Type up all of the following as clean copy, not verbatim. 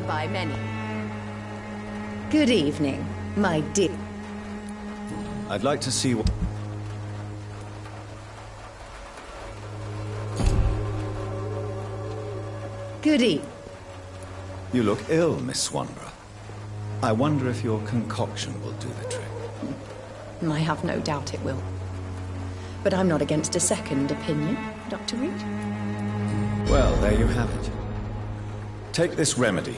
known by many. Good evening, my dear. I'd like to see what... Good evening. You look ill, Miss Swanborough. I wonder if your concoction will do the trick. I have no doubt it will. But I'm not against a second opinion, Dr. Reed. Well, there you have it. Take this remedy,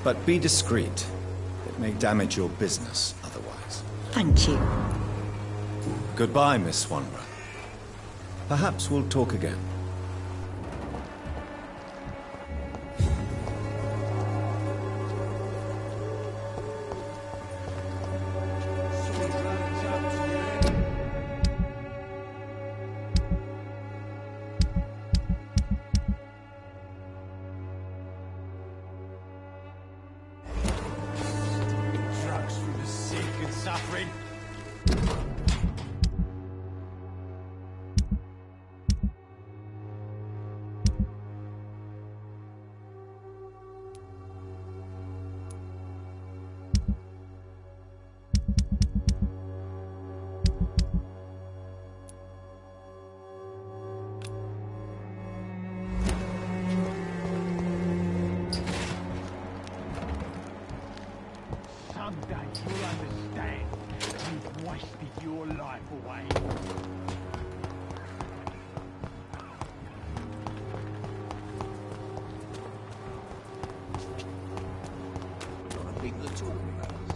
but be discreet. It may damage your business otherwise. Thank you. Goodbye, Miss Swanborough. Perhaps we'll talk again. Someday you'll understand. You've wasted your life away. A lot of people are talking about this.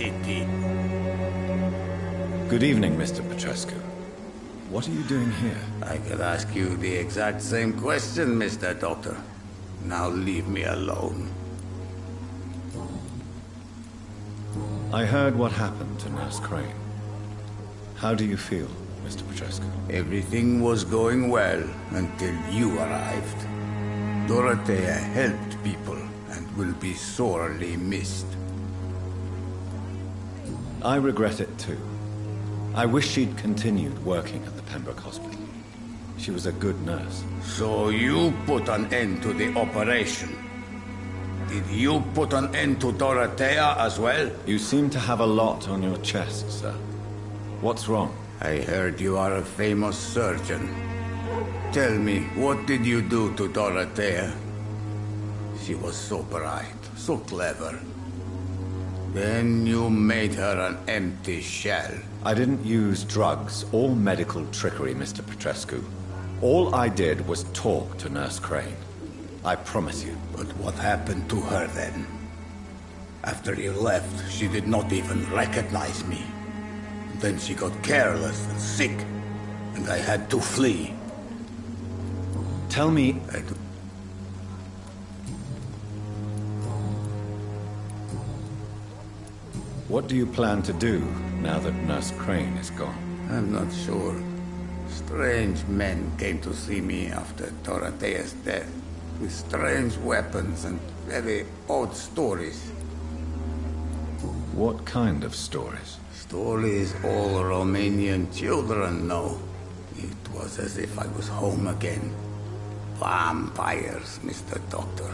city. Good evening, Mr. Petrescu. What are you doing here? I could ask you the exact same question, Mr. Doctor. Now leave me alone. I heard what happened to Nurse Crane. How do you feel, Mr. Petrescu? Everything was going well until you arrived. Dorothea helped people and will be sorely missed. I regret it too. I wish she'd continued working at the Pembroke Hospital. She was a good nurse. So you put an end to the operation. Did you put an end to Dorothea as well? You seem to have a lot on your chest, sir. What's wrong? I heard you are a famous surgeon. Tell me, what did you do to Dorothea? She was so bright, so clever. Then you made her an empty shell. I didn't use drugs or medical trickery, Mr. Petrescu. All I did was talk to Nurse Crane. I promise you. But what happened to her then? After you left, she did not even recognize me. Then she got careless and sick, and I had to flee. Tell me... What do you plan to do now that Nurse Crane is gone? I'm not sure. Strange men came to see me after Dorothea's death, with strange weapons and very odd stories. What kind of stories? Stories all Romanian children know. It was as if I was home again. Vampires, Mr. Doctor.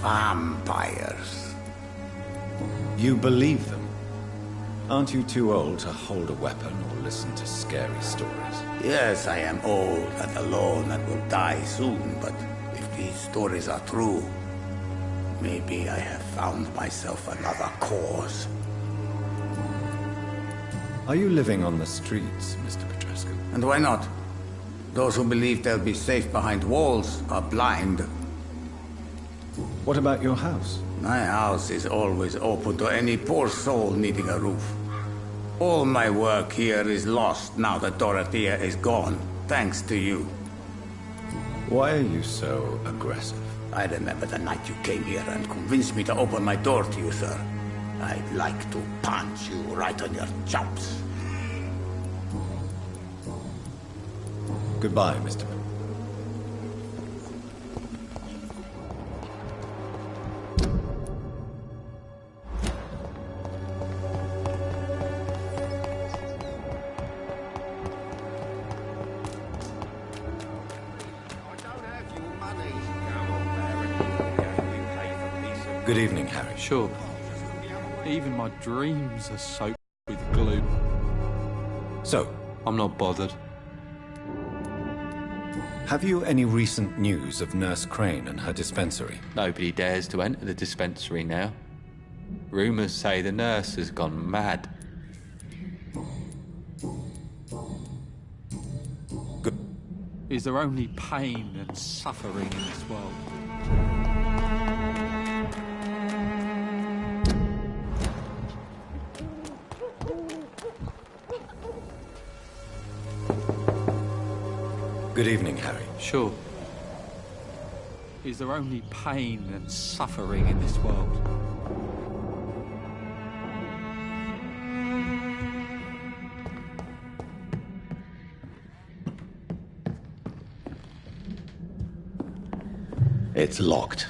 Vampires. You believe them? Aren't you too old to hold a weapon or listen to scary stories? Yes, I am old and alone and will die soon, but if these stories are true, maybe I have found myself another cause. Are you living on the streets, Mr. Petrescu? And why not? Those who believe they'll be safe behind walls are blind. What about your house? My house is always open to any poor soul needing a roof. All my work here is lost now that Dorothea is gone, thanks to you. Why are you so aggressive? I remember the night you came here and convinced me to open my door to you, sir. I'd like to punch you right on your chops. Goodbye, Mr. Good evening, Harry. Sure. Even my dreams are soaked with glue. So, I'm not bothered. have you any recent news of Nurse Crane and her dispensary? Nobody dares to enter the dispensary now. Rumours say the nurse has gone mad. Good. Is there only pain and suffering in this world? Good evening, Harry. Sure. Is there only pain and suffering in this world? It's locked.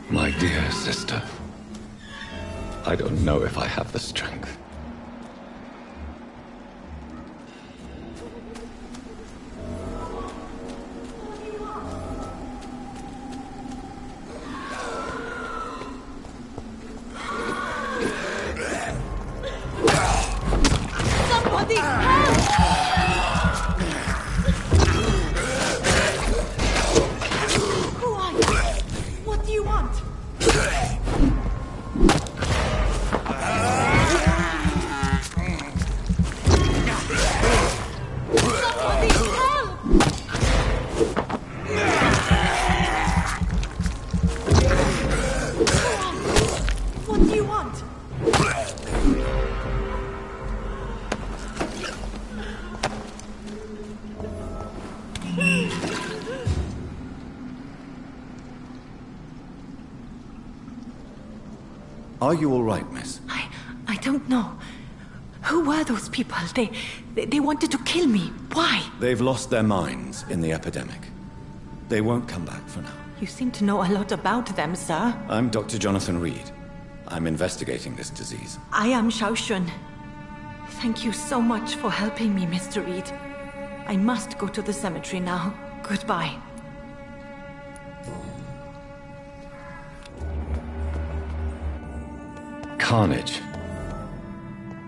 My dear sister, I don't know if I have the strength. Somebody help! Who are you? What do you want? Somebody help! What do you want? Are you all right, miss? I don't know. Who were those people? They wanted to kill me. Why? They've lost their minds in the epidemic. They won't come back for now. You seem to know a lot about them, sir. I'm Dr. Jonathan Reed. I'm investigating this disease. I am Xiaoxun. Thank you so much for helping me, Mr. Reed. I must go to the cemetery now. Goodbye. Carnage.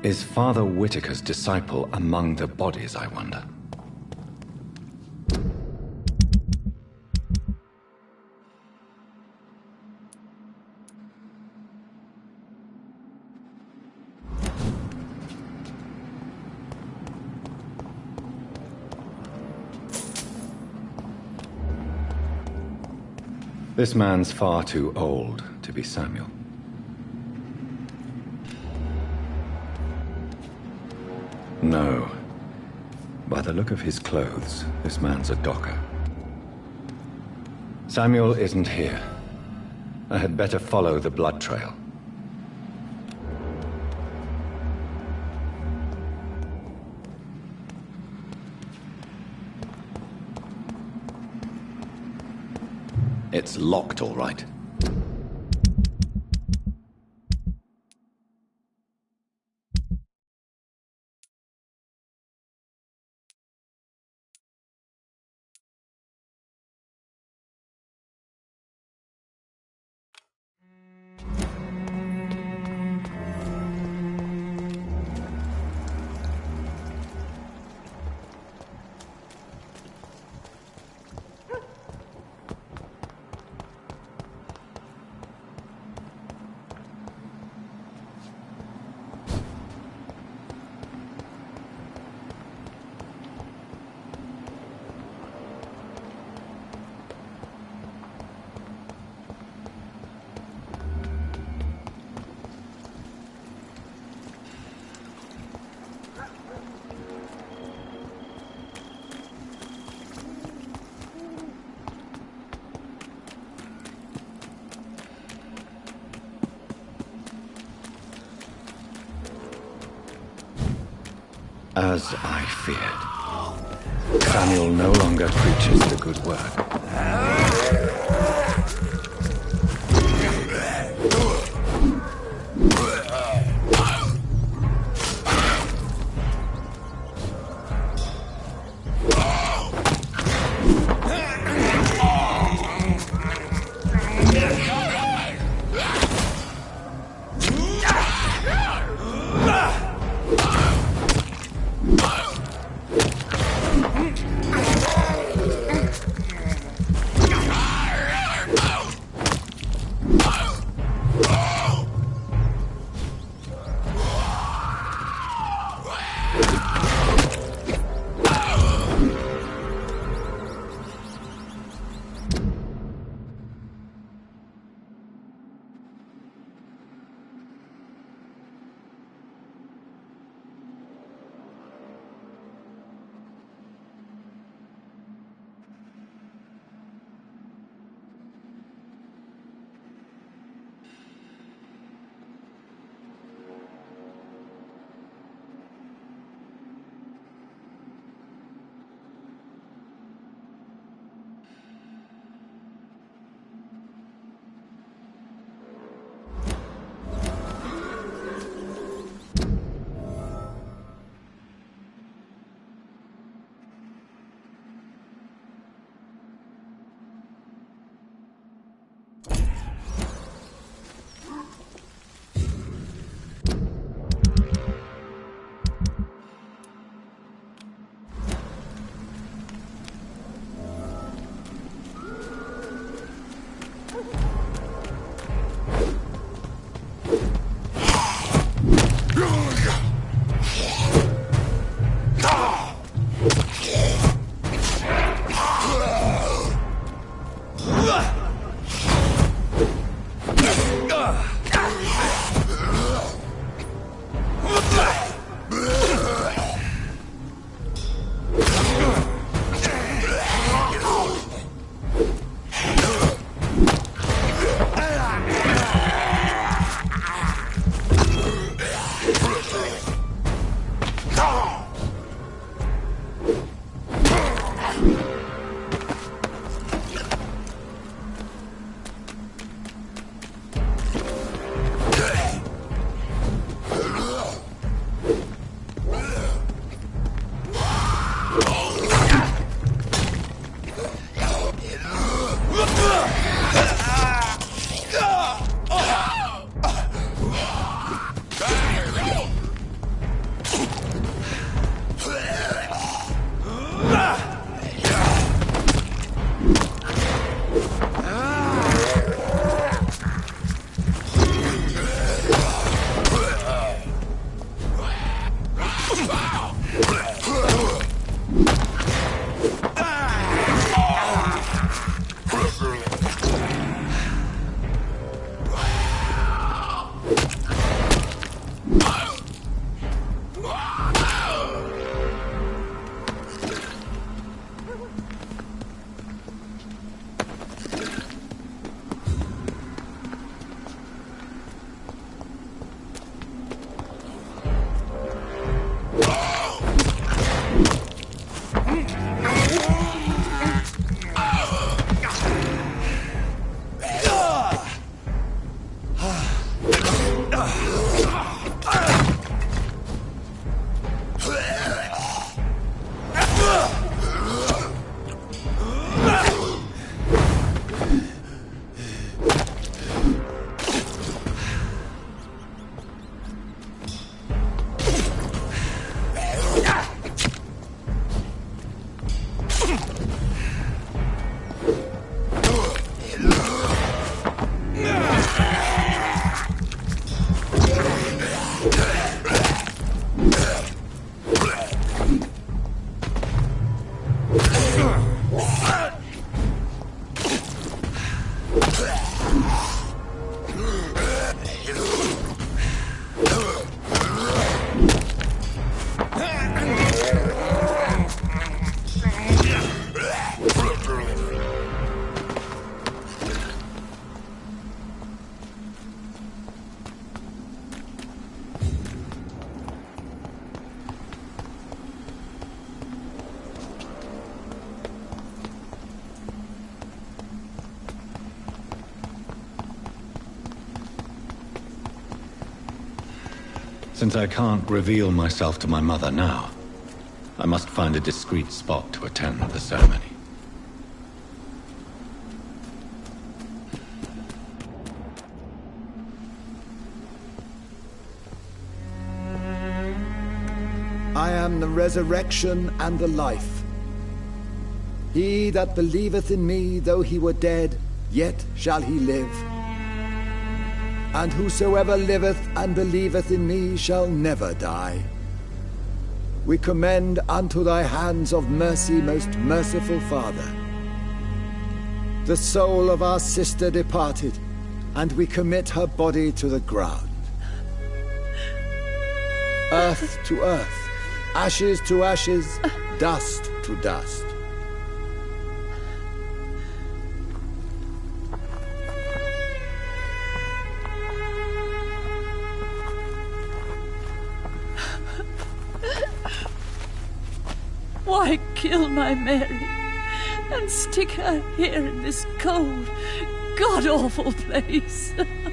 Is Father Whitaker's disciple among the bodies, I wonder? This man's far too old to be Samuel. No. By the look of his clothes, this man's a docker. Samuel isn't here. I had better follow the blood trail. It's locked, all right. As I feared. Samuel no longer preaches the good word. Since I can't reveal myself to my mother now, I must find a discreet spot to attend the ceremony. I am the resurrection and the life. He that believeth in me, though he were dead, yet shall he live. And whosoever liveth and believeth in me shall never die. We commend unto thy hands of mercy, most merciful Father, the soul of our sister departed, and we commit her body to the ground. Earth to earth, ashes to ashes, dust to dust. Why kill my Mary and stick her here in this cold, god-awful place?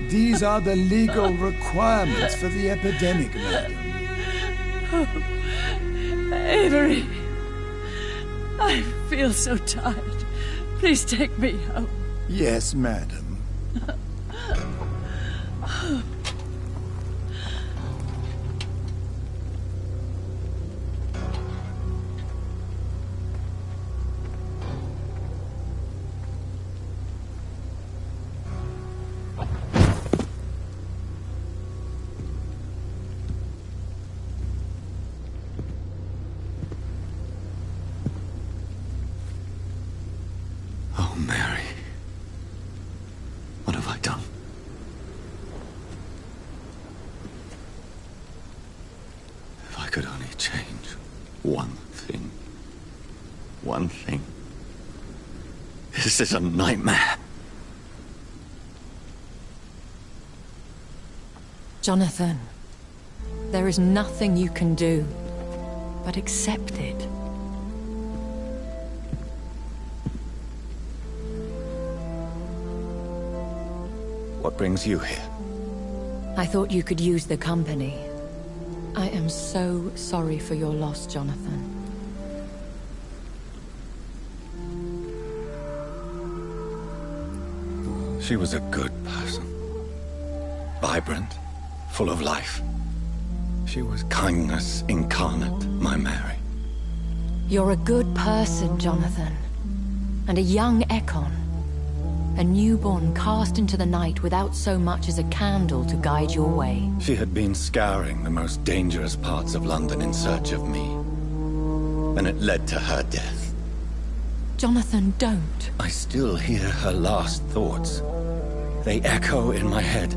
These are the legal requirements for the epidemic, madam. Oh, Avery, I feel so tired. Please take me home. Yes, madam. Oh, Mary. What have I done? If I could only change one thing. One thing. This is a nightmare. Jonathan, there is nothing you can do but accept it. What brings you here? I thought you could use the company. I am so sorry for your loss, Jonathan. She was a good person. Vibrant, full of life. She was kindness incarnate, my Mary. You're a good person, Jonathan. And a young Ekon. A newborn cast into the night without so much as a candle to guide your way. She had been scouring the most dangerous parts of London in search of me. And it led to her death. Jonathan, don't. I still hear her last thoughts. They echo in my head.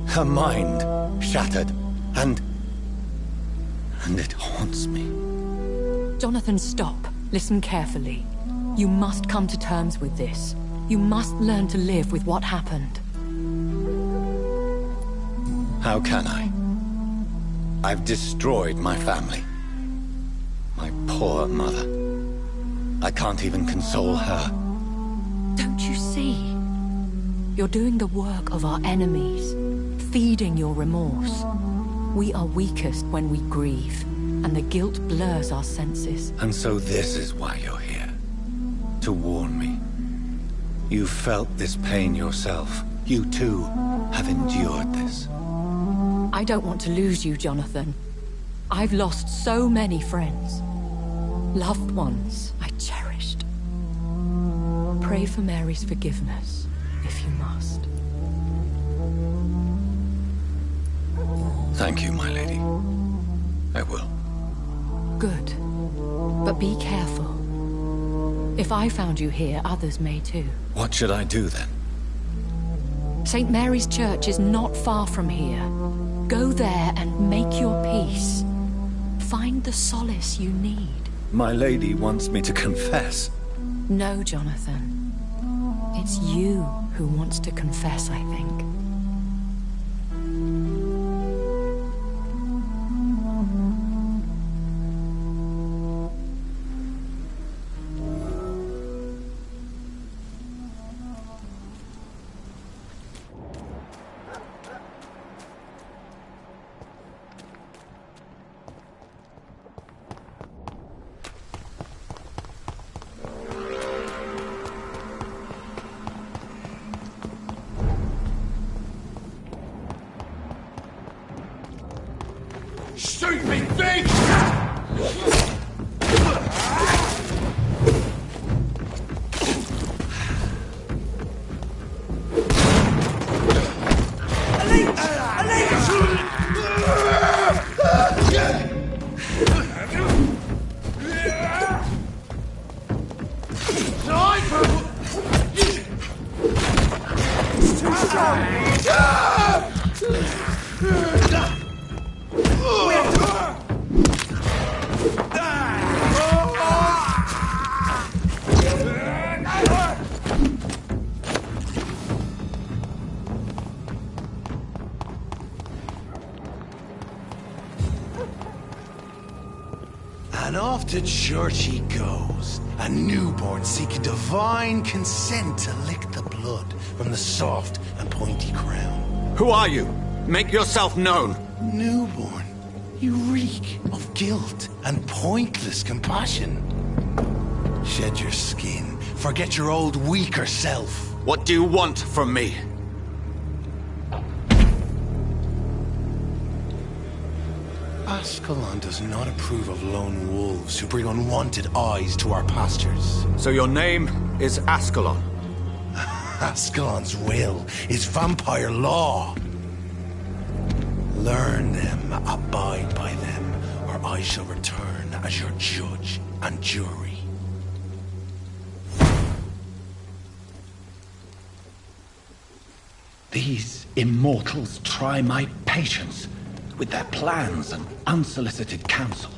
Her mind shattered, and it haunts me. Jonathan, stop. Listen carefully. You must come to terms with this. You must learn to live with what happened. How can I? I've destroyed my family. My poor mother. I can't even console her. Don't you see? You're doing the work of our enemies, feeding your remorse. We are weakest when we grieve, and the guilt blurs our senses. And so this is why you're here. To warn me. You felt this pain yourself. You too have endured this. I don't want to lose you, Jonathan. I've lost so many friends. Loved ones I cherished. Pray for Mary's forgiveness, if you must. Thank you, my lady. I will. Good. But be careful. If I found you here, others may too. What should I do then? St. Mary's Church is not far from here. Go there and make your peace. Find the solace you need. My lady wants me to confess. No, Jonathan. It's you who wants to confess, I think. stupid thing! And off to church he goes, a newborn seeking divine consent to lick the blood from the soft and pointy crown. Who are you? Make yourself known. Newborn, you reek of guilt and pointless compassion. Shed your skin, forget your old weaker self. What do you want from me? Ascalon does not approve of lone wolves who bring unwanted eyes to our pastures. So your name is Ascalon? Ascalon's will is vampire law. Learn them, abide by them, or I shall return as your judge and jury. These immortals try my patience with their plans and unsolicited counsel.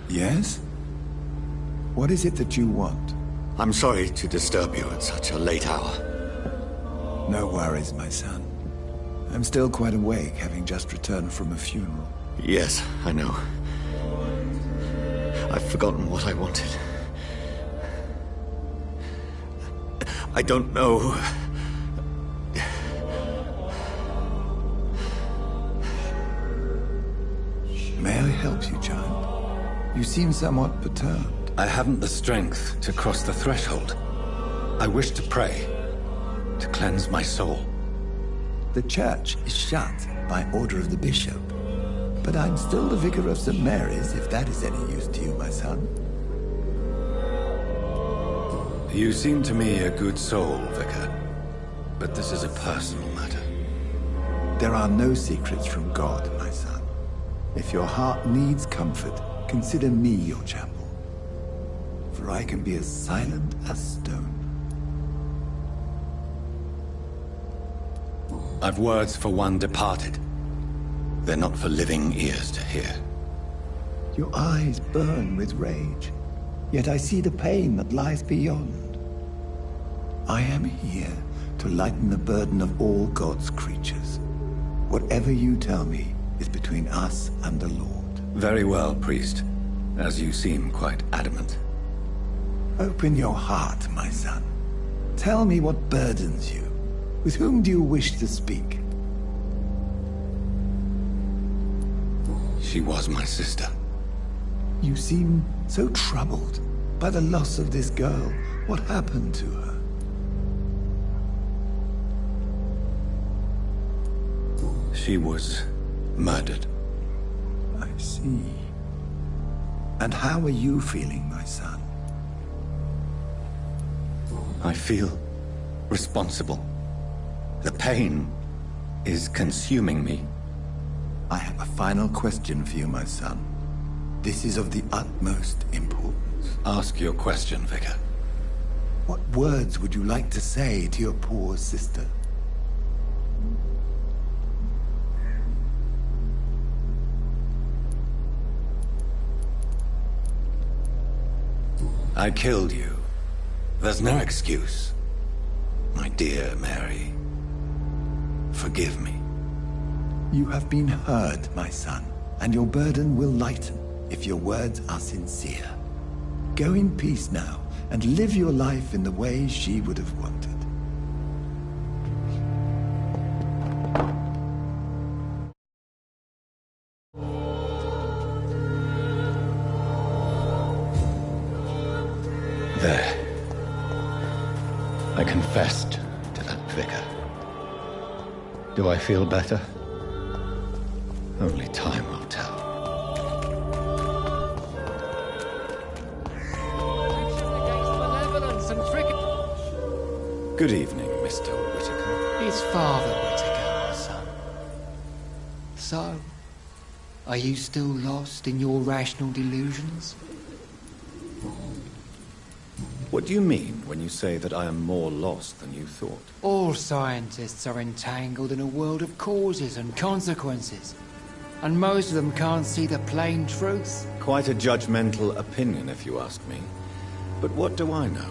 Yes? What is it that you want? I'm sorry to disturb you at such a late hour. No worries, my son. I'm still quite awake, having just returned from a funeral. Yes, I know. I've forgotten what I wanted. I don't know. May I help you, child? You seem somewhat perturbed. I haven't the strength to cross the threshold. I wish to pray, to cleanse my soul. The church is shut by order of the bishop. But I'm still the vicar of St. Mary's, if that is any use to you, my son. You seem to me a good soul, Vicar. But this is a personal matter. There are no secrets from God, my son. If your heart needs comfort, consider me your chapel. For I can be as silent as stone. I've words for one departed. They're not for living ears to hear. Your eyes burn with rage, yet I see the pain that lies beyond. I am here to lighten the burden of all God's creatures. Whatever you tell me is between us and the Lord. Very well, priest, as you seem quite adamant. Open your heart, my son. Tell me what burdens you. With whom do you wish to speak? She was my sister. You seem so troubled by the loss of this girl. What happened to her? She was murdered. I see. And how are you feeling, my son? I feel responsible. The pain is consuming me. I have a final question for you, my son. This is of the utmost importance. Ask your question, Vicar. What words would you like to say to your poor sister? I killed you. There's no excuse. My dear Mary, forgive me. You have been heard, my son, and your burden will lighten if your words are sincere. Go in peace now, and live your life in the way she would have wanted. There. I confessed to that vicar. Do I feel better? Only time will tell. Good evening, Mr. Whittaker. It's Father Whittaker, my son. So, are you still lost in your rational delusions? What do you mean when you say that I am more lost than you thought? All scientists are entangled in a world of causes and consequences, and most of them can't see the plain truth. Quite a judgmental opinion, if you ask me. But what do I know?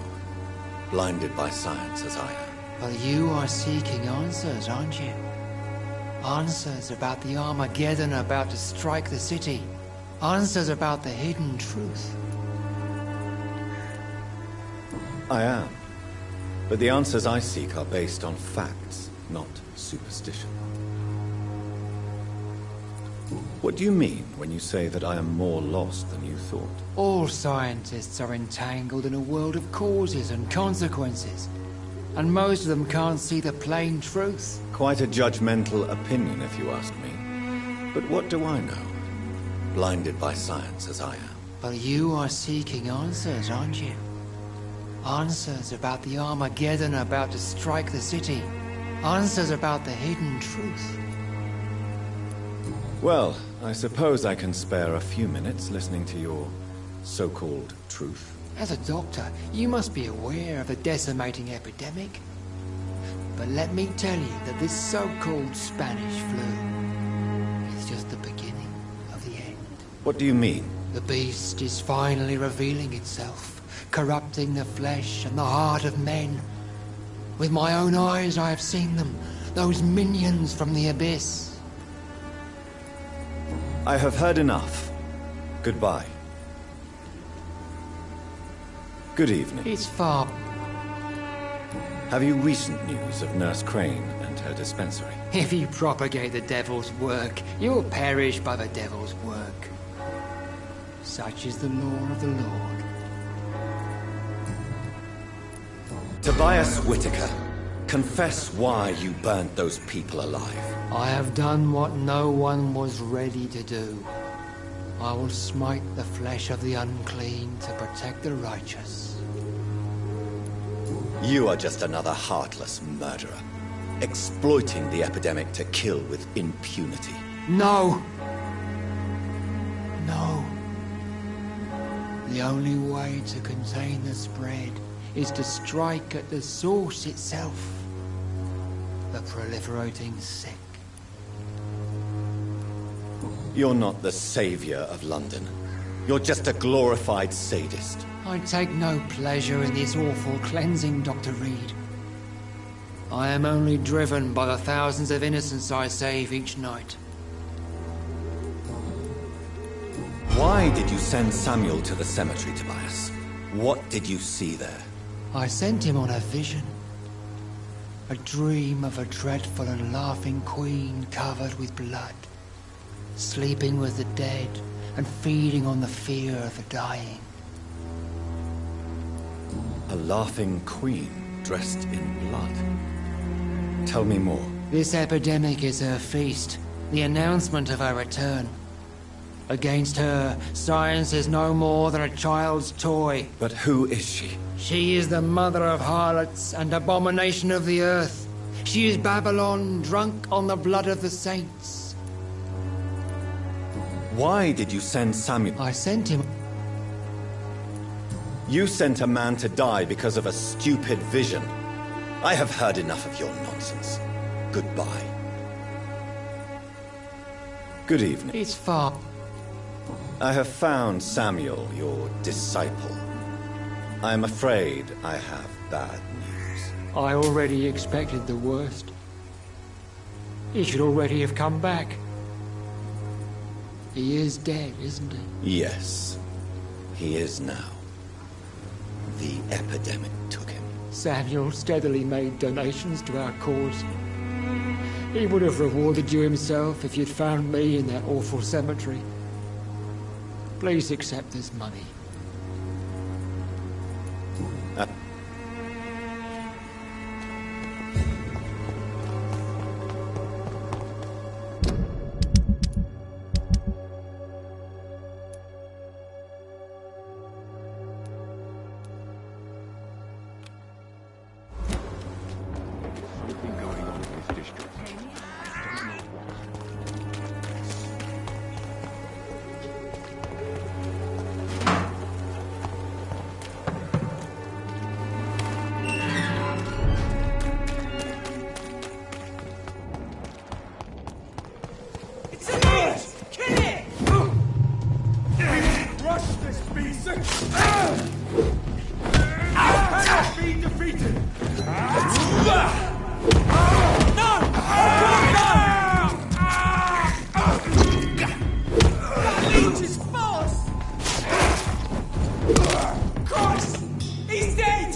Blinded by science as I am. But you are seeking answers, aren't you? Answers about the Armageddon about to strike the city. Answers about the hidden truth. I am. But the answers I seek are based on facts, not superstition. What do you mean when you say that I am more lost than you thought? All scientists are entangled in a world of causes and consequences, and most of them can't see the plain truth. Quite a judgmental opinion, if you ask me. But what do I know? Blinded by science as I am. But you are seeking answers, aren't you? Answers about the Armageddon about to strike the city. Answers about the hidden truth. Well, I suppose I can spare a few minutes listening to your so-called truth. As a doctor, you must be aware of the decimating epidemic. But let me tell you that this so-called Spanish flu is just the beginning of the end. What do you mean? The beast is finally revealing itself, corrupting the flesh and the heart of men. With my own eyes I have seen them, those minions from the abyss. I have heard enough. Goodbye. Good evening. It's far. Have you recent news of Nurse Crane and her dispensary? If you propagate the devil's work, you'll perish by the devil's work. Such is the law of the Lord. Tobias Whittaker, confess why you burnt those people alive. I have done what no one was ready to do. I will smite the flesh of the unclean to protect the righteous. You are just another heartless murderer, exploiting the epidemic to kill with impunity. No! No. The only way to contain the spread is to strike at the source itself. The proliferating sick. You're not the savior of London. You're just a glorified sadist. I take no pleasure in this awful cleansing, Dr. Reed. I am only driven by the thousands of innocents I save each night. Why did you send Samuel to the cemetery, Tobias? What did you see there? I sent him on a vision. A dream of a dreadful and laughing queen covered with blood, sleeping with the dead and feeding on the fear of the dying. A laughing queen dressed in blood. Tell me more. This epidemic is her feast, the announcement of her return. Against her, science is no more than a child's toy. But who is she? She is the mother of harlots and abomination of the earth. She is Babylon, drunk on the blood of the saints. Why did you send Samuel? I sent him. You sent a man to die because of a stupid vision. I have heard enough of your nonsense. Goodbye. Good evening. It's far. I have found Samuel, your disciple. I am afraid I have bad news. I already expected the worst. He should already have come back. He is dead, isn't he? Yes, he is now. The epidemic took him. Samuel steadily made donations to our cause. He would have rewarded you himself if you'd found me in that awful cemetery. Please accept this money. Something going on in this district. I don't know what. It's an it! Kill it! Rush this beast! Cannot be defeated! That leech is fast! Christ! He's dead!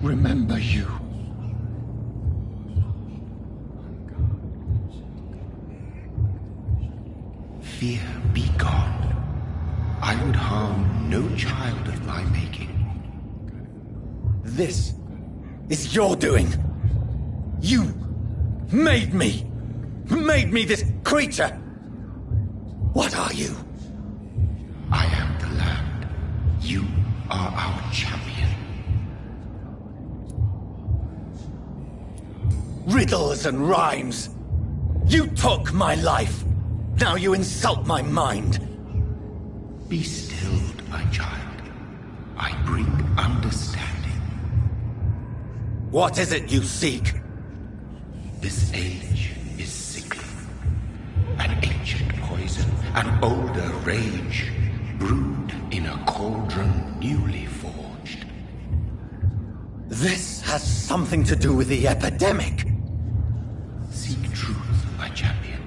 Remember you. Fear be gone. I would harm no child of my making. This is your doing. You made me. Made me this creature. What are you? I am the land. You are our champion. Riddles and rhymes. You took my life. Now you insult my mind. Be stilled, my child. I bring understanding. What is it you seek? This age is sickly. An ancient poison, an older rage, brewed in a cauldron newly forged. This has something to do with the epidemic. Seek truth, my champion.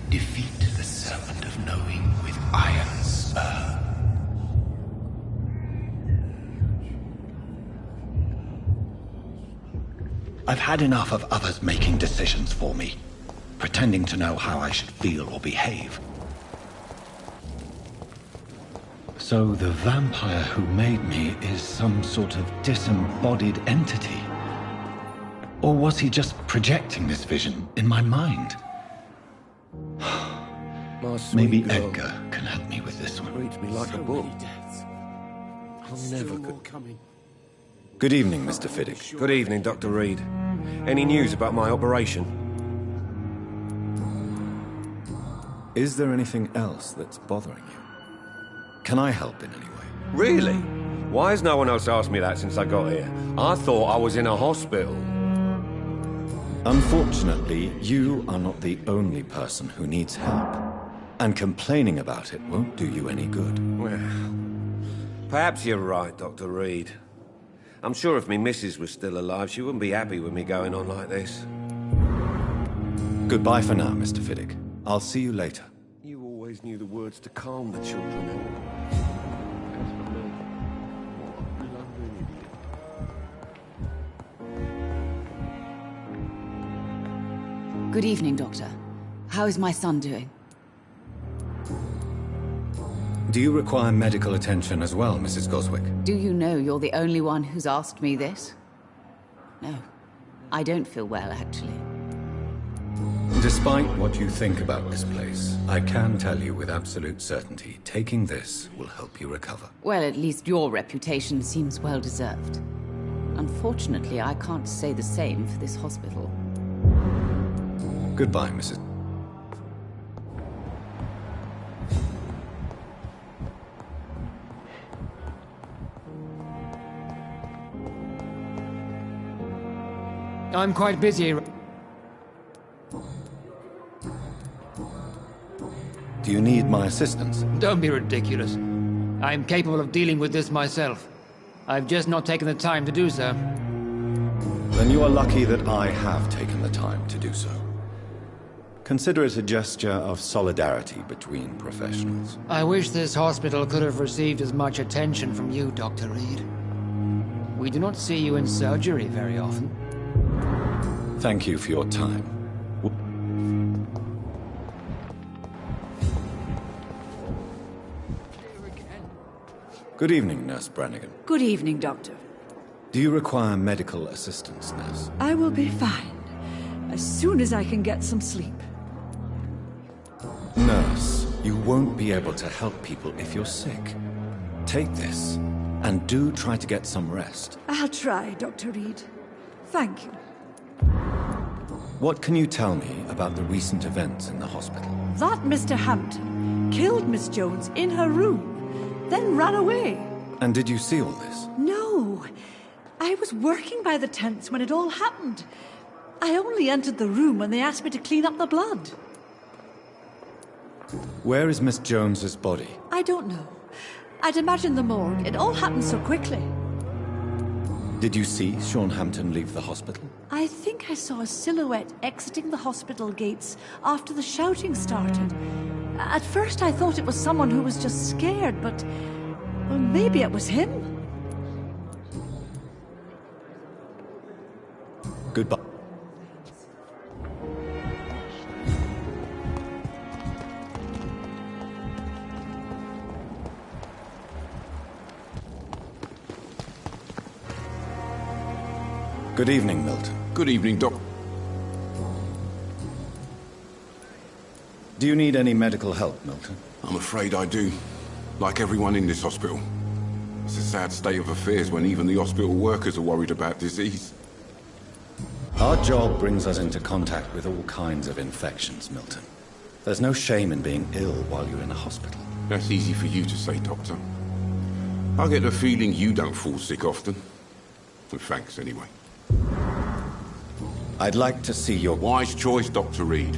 Defeat the serpent of knowing with iron spur. I've had enough of others making decisions for me, pretending to know how I should feel or behave. So the vampire who made me is some sort of disembodied entity? Or was he just projecting this vision in my mind? Maybe girl. Edgar can help me with this one. Reads me like a book. I'll never coming. Good evening, Mr. Fiddick. Good evening, Dr. Reed. Any news about my operation? Is there anything else that's bothering you? Can I help in any way? Really? Why has no one else asked me that since I got here? I thought I was in a hospital. Unfortunately, you are not the only person who needs help. And complaining about it won't do you any good. Well, perhaps you're right, Dr. Reed. I'm sure if me missus was still alive, she wouldn't be happy with me going on like this. Goodbye for now, Mr. Fiddick. I'll see you later. You always knew the words to calm the children. Good evening, Doctor. How is my son doing? Do you require medical attention as well, Mrs. Goswick? Do you know you're the only one who's asked me this? No. I don't feel well, actually. Despite what you think about this place, I can tell you with absolute certainty, taking this will help you recover. Well, at least your reputation seems well deserved. Unfortunately, I can't say the same for this hospital. Goodbye, Mrs. I'm quite busy. Do you need my assistance? Don't be ridiculous. I'm capable of dealing with this myself. I've just not taken the time to do so. Then you are lucky that I have taken the time to do so. Consider it a gesture of solidarity between professionals. I wish this hospital could have received as much attention from you, Dr. Reed. We do not see you in surgery very often. Thank you for your time. Good evening, Nurse Brannigan. Good evening, Doctor. Do you require medical assistance, Nurse? I will be fine, as soon as I can get some sleep. Nurse, you won't be able to help people if you're sick. Take this, and do try to get some rest. I'll try, Dr. Reed. Thank you. What can you tell me about the recent events in the hospital? That Mr. Hampton killed Miss Jones in her room, then ran away. And did you see all this? No. I was working by the tents when it all happened. I only entered the room when they asked me to clean up the blood. Where is Miss Jones's body? I don't know. I'd imagine the morgue. It all happened so quickly. Did you see Sean Hampton leave the hospital? I think I saw a silhouette exiting the hospital gates after the shouting started. At first I thought it was someone who was just scared, but well, maybe it was him. Goodbye. Good evening, Milton. Good evening, Doc. Do you need any medical help, Milton? I'm afraid I do. Like everyone in this hospital. It's a sad state of affairs when even the hospital workers are worried about disease. Our job brings us into contact with all kinds of infections, Milton. There's no shame in being ill while you're in a hospital. That's easy for you to say, Doctor. I get the feeling you don't fall sick often. Well, thanks, anyway. I'd like to see your... Wise choice, Dr. Reed.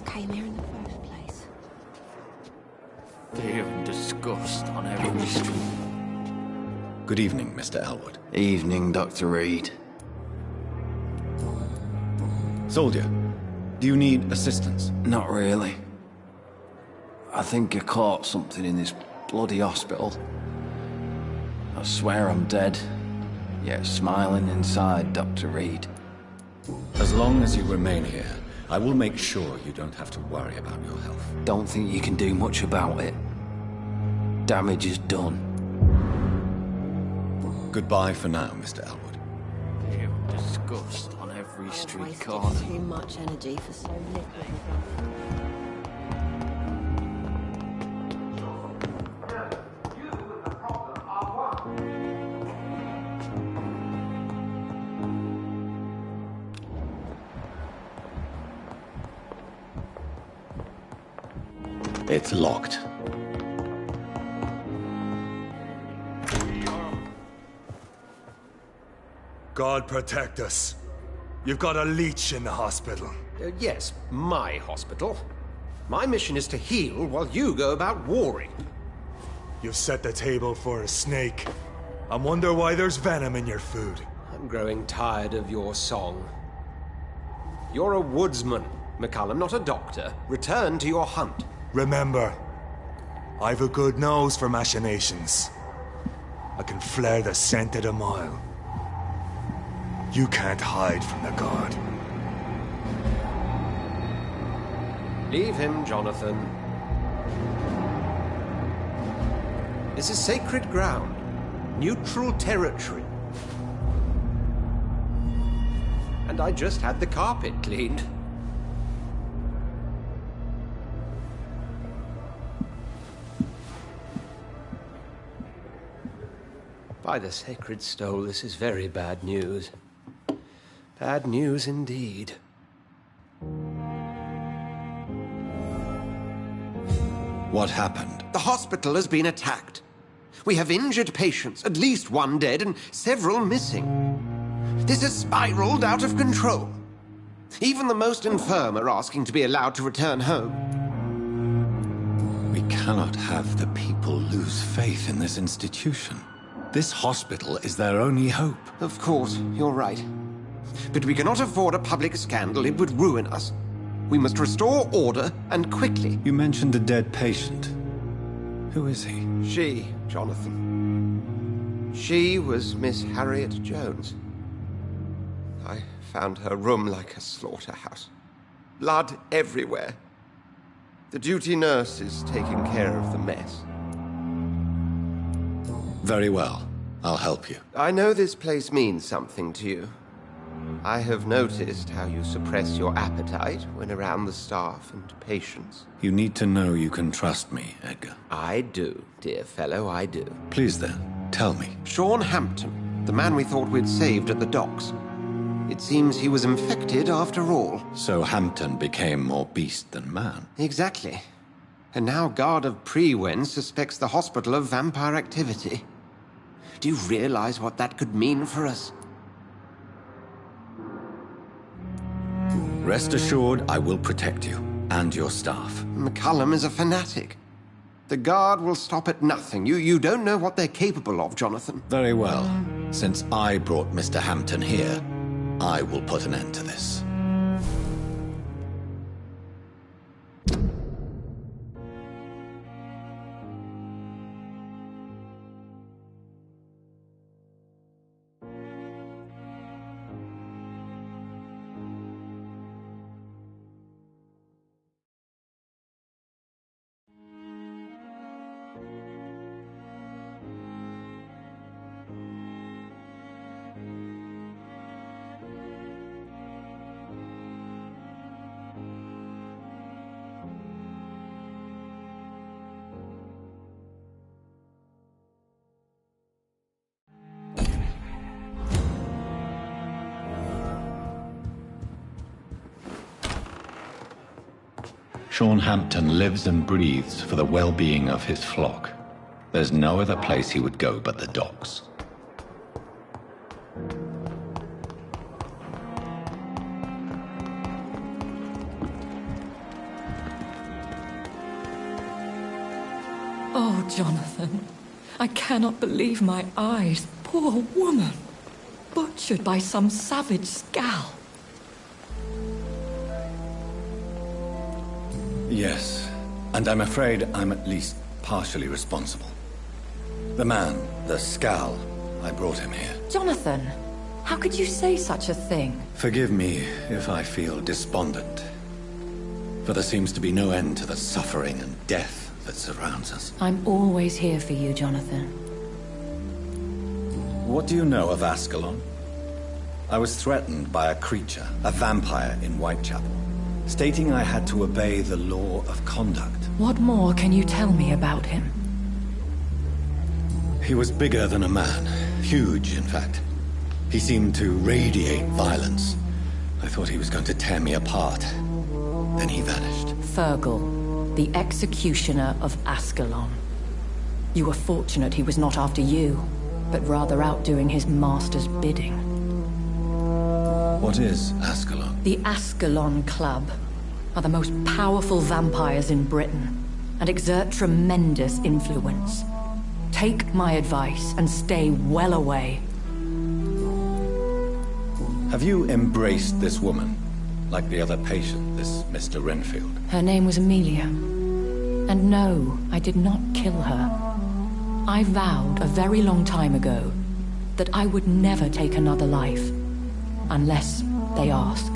Came here in the first place. Fear and disgust on every street. Good evening, Mr. Elwood. Evening, Dr. Reed. Soldier, do you need assistance? Not really. I think I caught something in this bloody hospital. I swear I'm dead, yet smiling inside, Dr. Reed. As long as you remain here, I will make sure you don't have to worry about your health. Don't think you can do much about it. Damage is done. Goodbye for now, Mr. Elwood. Fear and disgust on every street corner. Too much energy for so little. It's locked. God protect us. You've got a leech in the hospital. Yes, my hospital. My mission is to heal while you go about warring. You've set the table for a snake. I wonder why there's venom in your food. I'm growing tired of your song. You're a woodsman, McCullum, not a doctor. Return to your hunt. Remember, I've a good nose for machinations. I can flare the scent at a mile. You can't hide from the guard. Leave him, Jonathan. This is sacred ground. Neutral territory. And I just had the carpet cleaned. By the sacred stole, this is very bad news. Bad news indeed. What happened? The hospital has been attacked. We have injured patients, at least one dead and several missing. This has spiraled out of control. Even the most infirm are asking to be allowed to return home. We cannot have the people lose faith in this institution. This hospital is their only hope. Of course, you're right. But we cannot afford a public scandal. It would ruin us. We must restore order, and quickly. You mentioned a dead patient. Who is he? She, Jonathan. She was Miss Harriet Jones. I found her room like a slaughterhouse. Blood everywhere. The duty nurse is taking care of the mess. Very well. I'll help you. I know this place means something to you. I have noticed how you suppress your appetite when around the staff and patients. You need to know you can trust me, Edgar. I do, dear fellow, I do. Please then, tell me. Sean Hampton, the man we thought we'd saved at the docks. It seems he was infected after all. So Hampton became more beast than man. Exactly. And now Guard of Prewen suspects the hospital of vampire activity. Do you realize what that could mean for us? Rest assured, I will protect you and your staff. McCullum is a fanatic. The Guard will stop at nothing. You don't know what they're capable of, Jonathan. Very well. Since I brought Mr. Hampton here, I will put an end to this. Sean Hampton lives and breathes for the well-being of his flock. There's no other place he would go but the docks. Oh, Jonathan, I cannot believe my eyes. Poor woman, butchered by some savage scowl. Yes, and I'm afraid I'm at least partially responsible. The man, the scowl, I brought him here. Jonathan, how could you say such a thing? Forgive me if I feel despondent, for there seems to be no end to the suffering and death that surrounds us. I'm always here for you, Jonathan. What do you know of Ascalon? I was threatened by a creature, a vampire in Whitechapel, stating I had to obey the law of conduct. What more can you tell me about him? He was bigger than a man. Huge, in fact. He seemed to radiate violence. I thought he was going to tear me apart. Then he vanished. Fergal, the executioner of Ascalon. You were fortunate he was not after you, but rather out doing his master's bidding. What is Ascalon? The Ascalon Club are the most powerful vampires in Britain and exert tremendous influence. Take my advice and stay well away. Have you embraced this woman? Like the other patient, this Mr. Renfield. Her name was Amelia. And no, I did not kill her. I vowed a very long time ago that I would never take another life, unless they ask.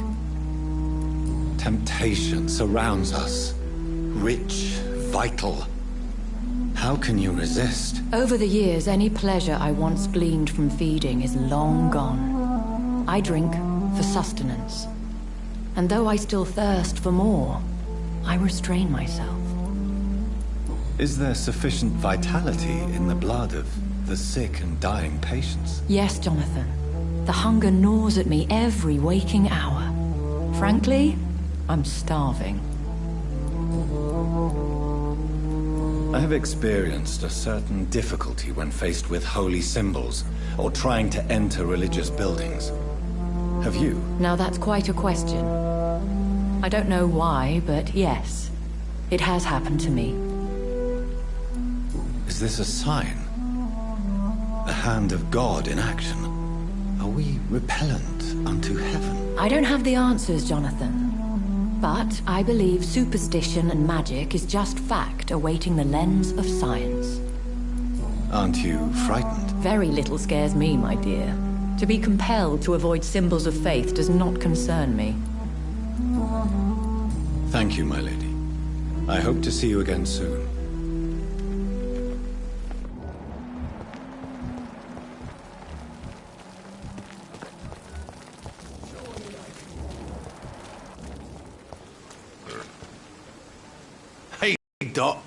Temptation surrounds us. Rich, vital. How can you resist? Over the years, any pleasure I once gleaned from feeding is long gone. I drink for sustenance. And though I still thirst for more, I restrain myself. Is there sufficient vitality in the blood of the sick and dying patients? Yes, Jonathan. The hunger gnaws at me every waking hour. Frankly, I'm starving. I have experienced a certain difficulty when faced with holy symbols or trying to enter religious buildings. Have you? Now that's quite a question. I don't know why, but yes, it has happened to me. Is this a sign? The hand of God in action? Are we repellent unto heaven? I don't have the answers, Jonathan. But I believe superstition and magic is just fact awaiting the lens of science. Aren't you frightened? Very little scares me, my dear. To be compelled to avoid symbols of faith does not concern me. Thank you, my lady. I hope to see you again soon. Doc.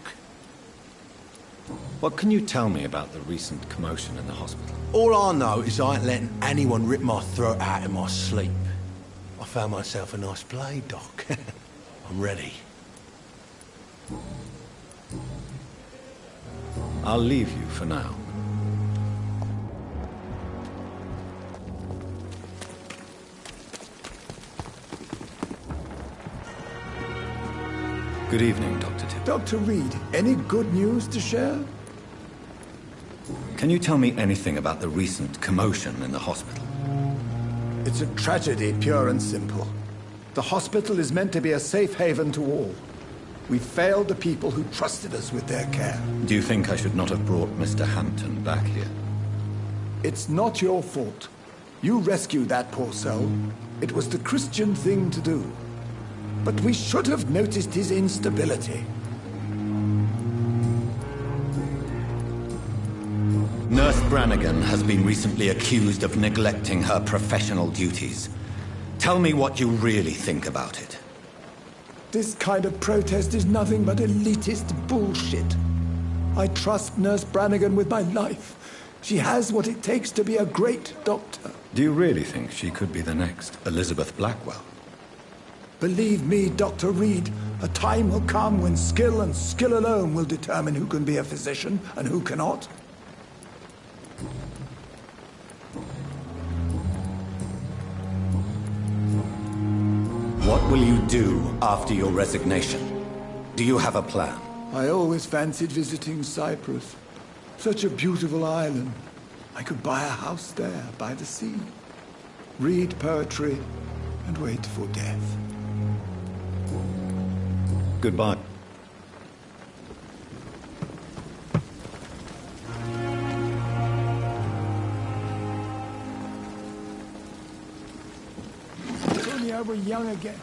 What can you tell me about the recent commotion in the hospital? All I know is I ain't letting anyone rip my throat out in my sleep. I found myself a nice blade, Doc. I'm ready. I'll leave you for now. Good evening, Dr. Tipp. Dr. Reed, any good news to share? Can you tell me anything about the recent commotion in the hospital? It's a tragedy, pure and simple. The hospital is meant to be a safe haven to all. We failed the people who trusted us with their care. Do you think I should not have brought Mr. Hampton back here? It's not your fault. You rescued that poor soul. It was the Christian thing to do. But we should have noticed his instability. Nurse Brannigan has been recently accused of neglecting her professional duties. Tell me what you really think about it. This kind of protest is nothing but elitist bullshit. I trust Nurse Brannigan with my life. She has what it takes to be a great doctor. Do you really think she could be the next Elizabeth Blackwell? Believe me, Dr. Reed, a time will come when skill and skill alone will determine who can be a physician and who cannot. What will you do after your resignation? Do you have a plan? I always fancied visiting Cyprus. Such a beautiful island. I could buy a house there, by the sea. Read poetry and wait for death. Goodbye. If only I were young again.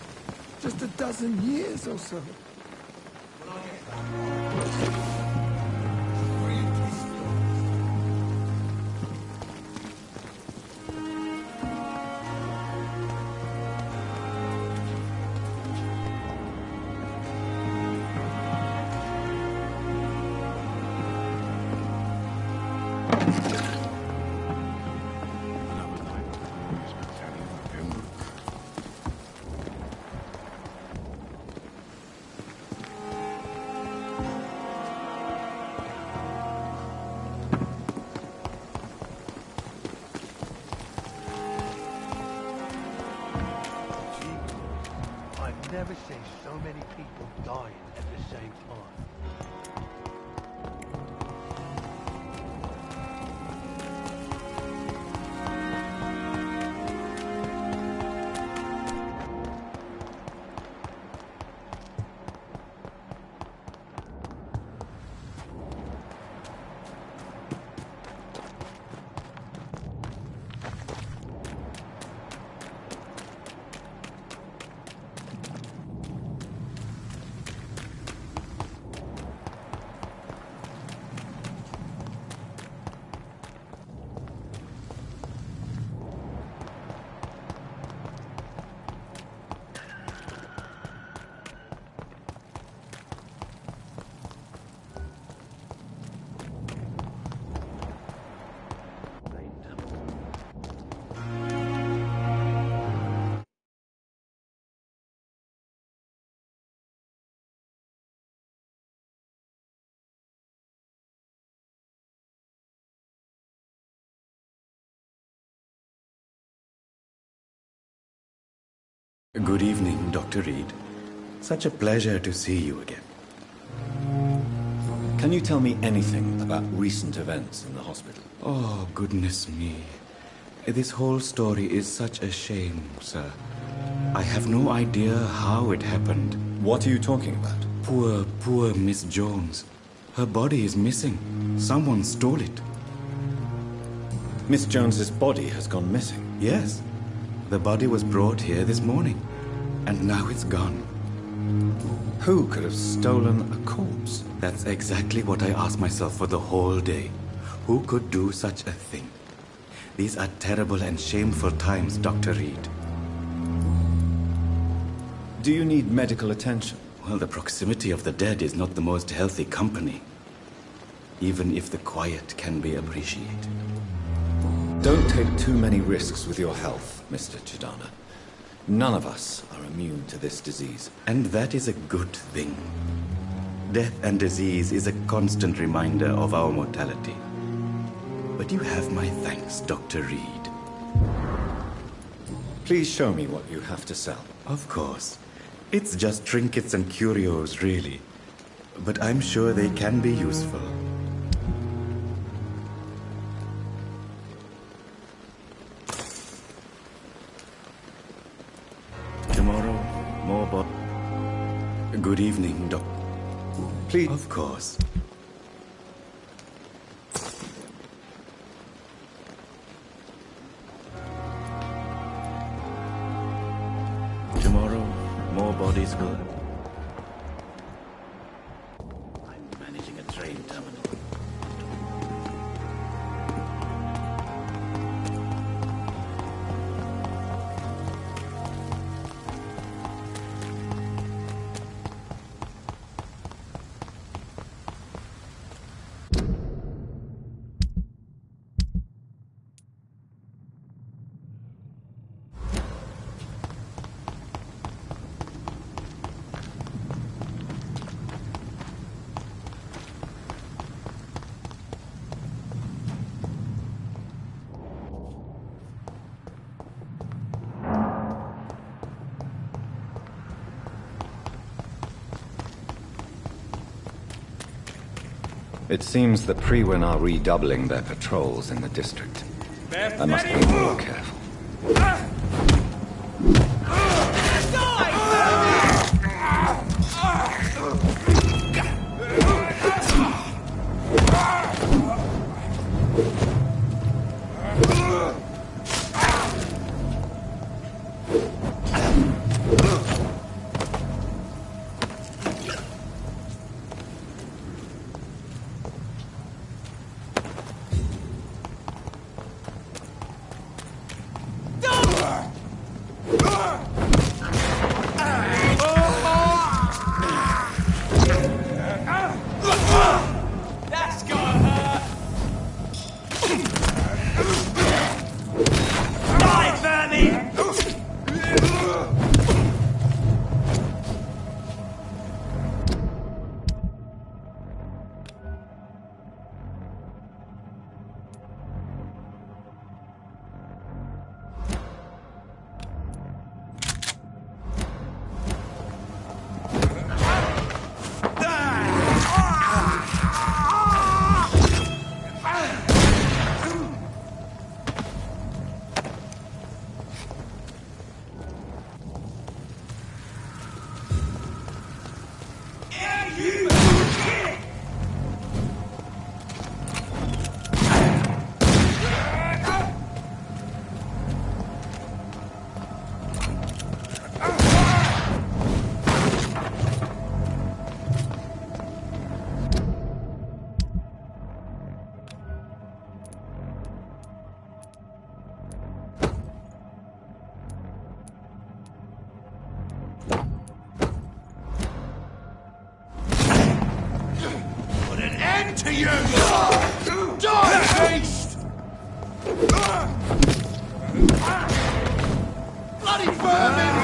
Just a dozen years or so. I've never seen so many people dying at the same time. Good evening, Dr. Reed. Such a pleasure to see you again. Can you tell me anything about recent events in the hospital? Oh, goodness me. This whole story is such a shame, sir. I have no idea how it happened. What are you talking about? Poor Miss Jones. Her body is missing. Someone stole it. Miss Jones's body has gone missing? Yes. The body was brought here this morning, and now it's gone. Who could have stolen a corpse? That's exactly what I asked myself for the whole day. Who could do such a thing? These are terrible and shameful times, Dr. Reed. Do you need medical attention? Well, the proximity of the dead is not the most healthy company, even if the quiet can be appreciated. Don't take too many risks with your health, Mr. Chidana. None of us are immune to this disease. And that is a good thing. Death and disease is a constant reminder of our mortality. But you have my thanks, Dr. Reed. Please show me what you have to sell. Of course. It's just trinkets and curios, really. But I'm sure they can be useful. Tomorrow, more Good evening, Doc. Please. Of course. Tomorrow, more bodies will... I'm managing a train terminal. It seems the Priwen are redoubling their patrols in the district. I must be more careful. To you! Die, beast! Bloody vermin!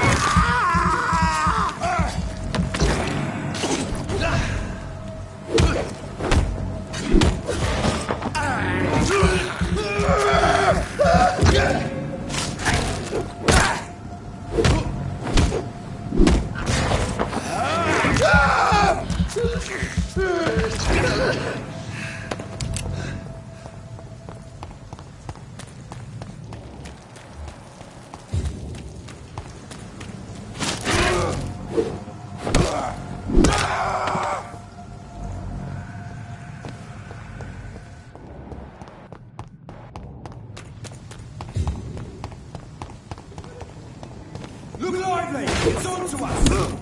lively! It's on to us! Don't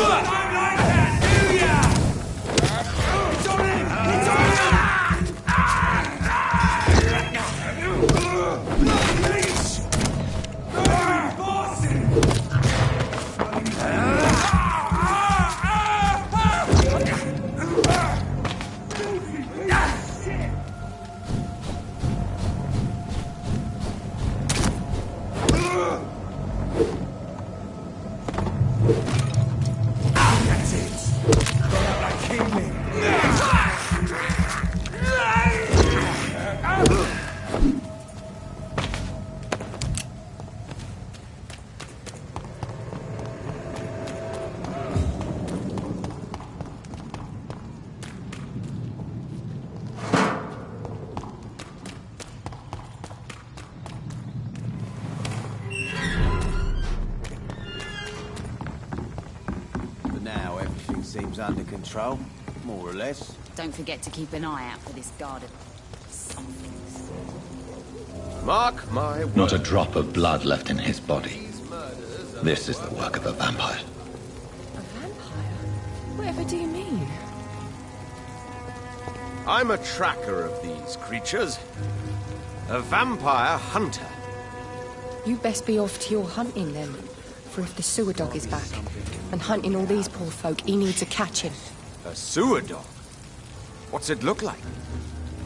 like that, do ya? It's on him! It's on him! Leech! Boss him! Seems under control, more or less. Don't forget to keep an eye out for this guard of somethings. Mark my word. Not a drop of blood left in his body. This is the work of a vampire. A vampire? Whatever do you mean? I'm a tracker of these creatures. A vampire hunter. You best be off to your hunting then. For if the sewer dog is back and hunting all these poor folk, he needs a catching. A sewer dog? What's it look like?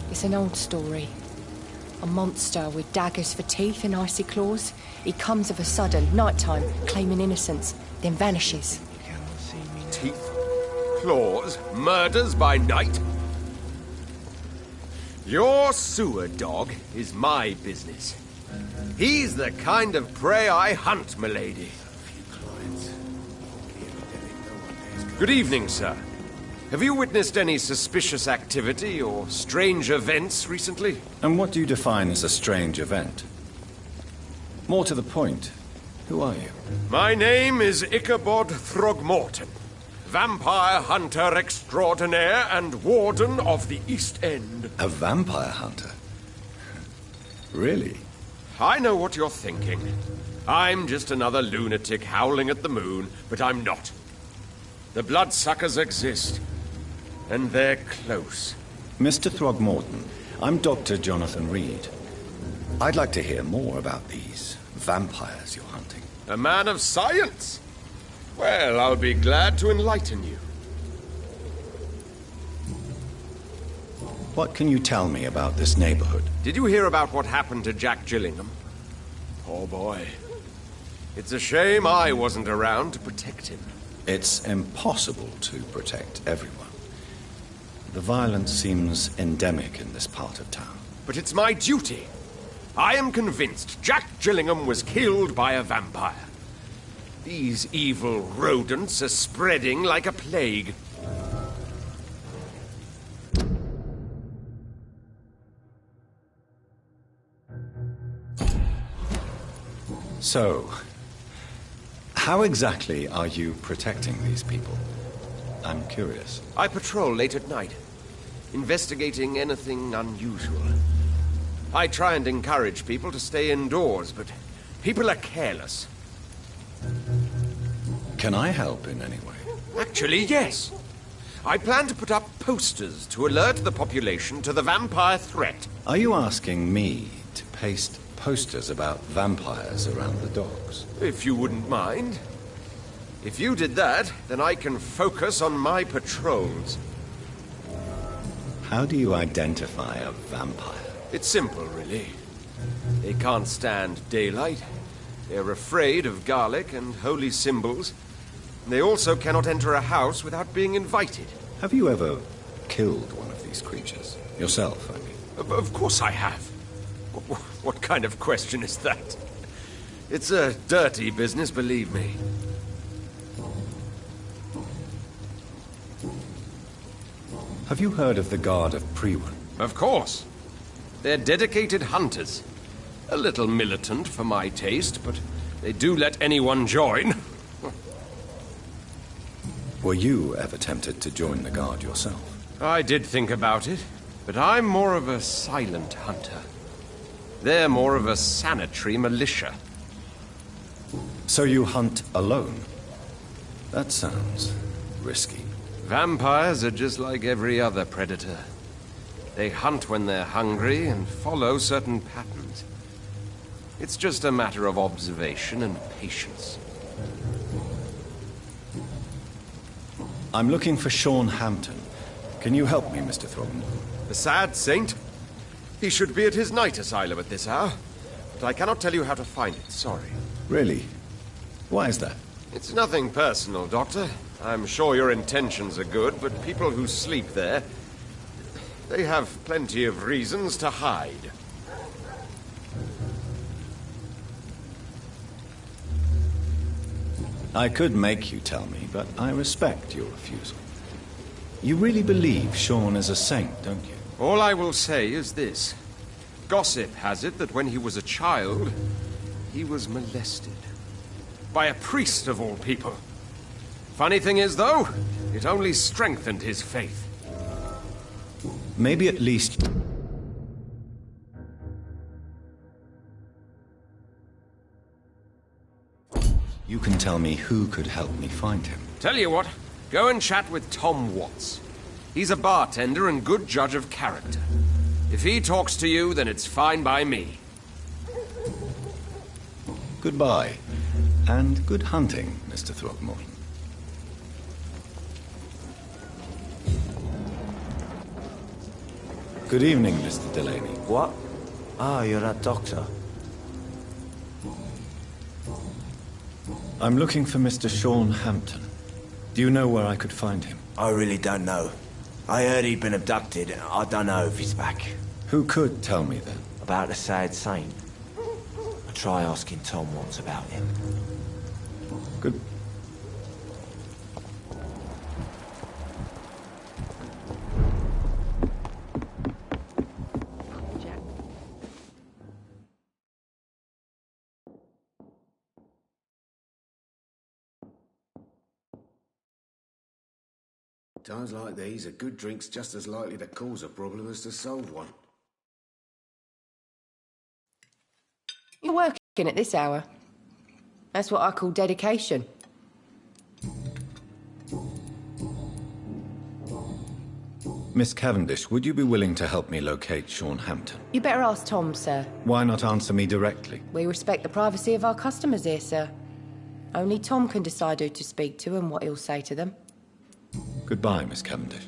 It's an old story. A monster with daggers for teeth and icy claws. He comes of a sudden, nighttime, claiming innocence, then vanishes. Teeth, claws, murders by night? Your sewer dog is my business. He's the kind of prey I hunt, milady. Good evening, sir. Have you witnessed any suspicious activity or strange events recently? And what do you define as a strange event? More to the point, who are you? My name is Ichabod Throgmorton, vampire hunter extraordinaire and warden of the East End. A vampire hunter? Really? I know what you're thinking. I'm just another lunatic howling at the moon, but I'm not. The bloodsuckers exist, and they're close. Mr. Throgmorton, I'm Dr. Jonathan Reed. I'd like to hear more about these vampires you're hunting. A man of science? Well, I'll be glad to enlighten you. What can you tell me about this neighborhood? Did you hear about what happened to Jack Gillingham? Poor boy. It's a shame I wasn't around to protect him. It's impossible to protect everyone. The violence seems endemic in this part of town. But it's my duty. I am convinced Jack Gillingham was killed by a vampire. These evil rodents are spreading like a plague. So, how exactly are you protecting these people? I'm curious. I patrol late at night, investigating anything unusual. I try and encourage people to stay indoors, but people are careless. Can I help in any way? Actually, yes. I plan to put up posters to alert the population to the vampire threat. Are you asking me to paste posters about vampires around the docks? If you wouldn't mind. If you did that, then I can focus on my patrols. How do you identify a vampire? It's simple, really. They can't stand daylight. They're afraid of garlic and holy symbols. They also cannot enter a house without being invited. Have you ever killed one of these creatures? Yourself, I mean. Of course I have. What kind of question is that? It's a dirty business, believe me. Have you heard of the Guard of Priwen? Of course. They're dedicated hunters. A little militant for my taste, but they do let anyone join. Were you ever tempted to join the Guard yourself? I did think about it, but I'm more of a silent hunter. They're more of a sanitary militia. So you hunt alone? That sounds risky. Vampires are just like every other predator. They hunt when they're hungry and follow certain patterns. It's just a matter of observation and patience. I'm looking for Sean Hampton. Can you help me, Mr. Throgmorton? The sad saint? He should be at his night asylum at this hour. But I cannot tell you how to find it, sorry. Really? Why is that? It's nothing personal, Doctor. I'm sure your intentions are good, but people who sleep there, they have plenty of reasons to hide. I could make you tell me, but I respect your refusal. You really believe Sean is a saint, don't you? All I will say is this. Gossip has it that when he was a child, he was molested. By a priest of all people. Funny thing is, though, it only strengthened his faith. Maybe at least... you can tell me who could help me find him. Tell you what, go and chat with Tom Watts. He's a bartender and good judge of character. If he talks to you, then it's fine by me. Goodbye. And good hunting, Mr. Throgmorton. Good evening, Mr. Delaney. What? Ah, you're that doctor. I'm looking for Mr. Sean Hampton. Do you know where I could find him? I really don't know. I heard he'd been abducted. I don't know if he's back. Who could tell me then? About the sad saint. I'll try asking Tom Watts about him. Good. Times like these, a good drink's just as likely to cause a problem as to solve one. You're working at this hour. That's what I call dedication. Miss Cavendish, would you be willing to help me locate Sean Hampton? You better ask Tom, sir. Why not answer me directly? We respect the privacy of our customers here, sir. Only Tom can decide who to speak to and what he'll say to them. Goodbye, Miss Cavendish.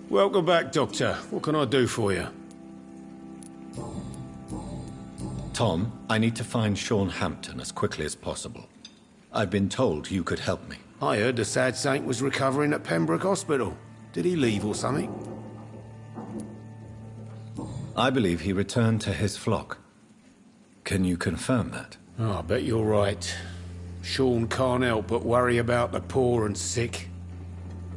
Welcome back, Doctor. What can I do for you? Tom, I need to find Sean Hampton as quickly as possible. I've been told you could help me. I heard the sad saint was recovering at Pembroke Hospital. Did he leave or something? I believe he returned to his flock. Can you confirm that? Oh, I bet you're right. Sean can't help but worry about the poor and sick.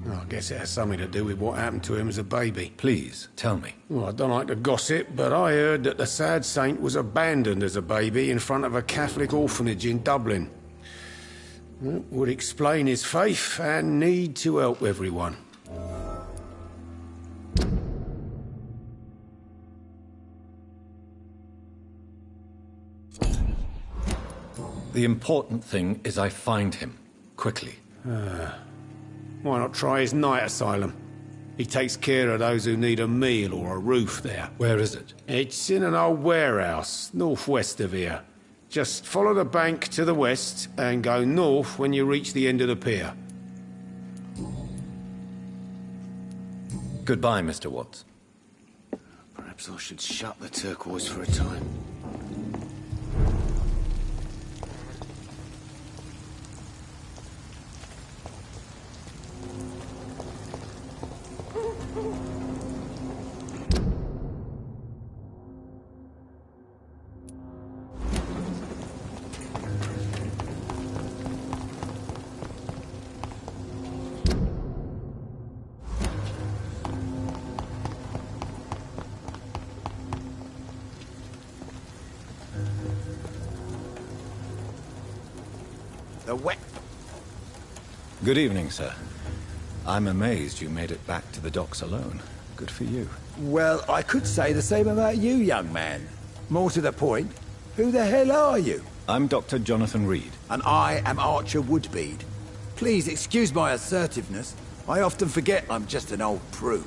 Oh, I guess it has something to do with what happened to him as a baby. Please, tell me. Well, I don't like to gossip, but I heard that the sad saint was abandoned as a baby in front of a Catholic orphanage in Dublin. That would explain his faith and need to help everyone. The important thing is I find him, quickly. Why not try his night asylum? He takes care of those who need a meal or a roof there. Where is it? It's in an old warehouse, northwest of here. Just follow the bank to the west and go north when you reach the end of the pier. Goodbye, Mr. Watts. Perhaps I should shut the turquoise for a time. Good evening, sir. I'm amazed you made it back to the docks alone. Good for you. Well, I could say the same about you, young man. More to the point, who the hell are you? I'm Dr. Jonathan Reed. And I am Archer Woodbead. Please excuse my assertiveness. I often forget I'm just an old prune.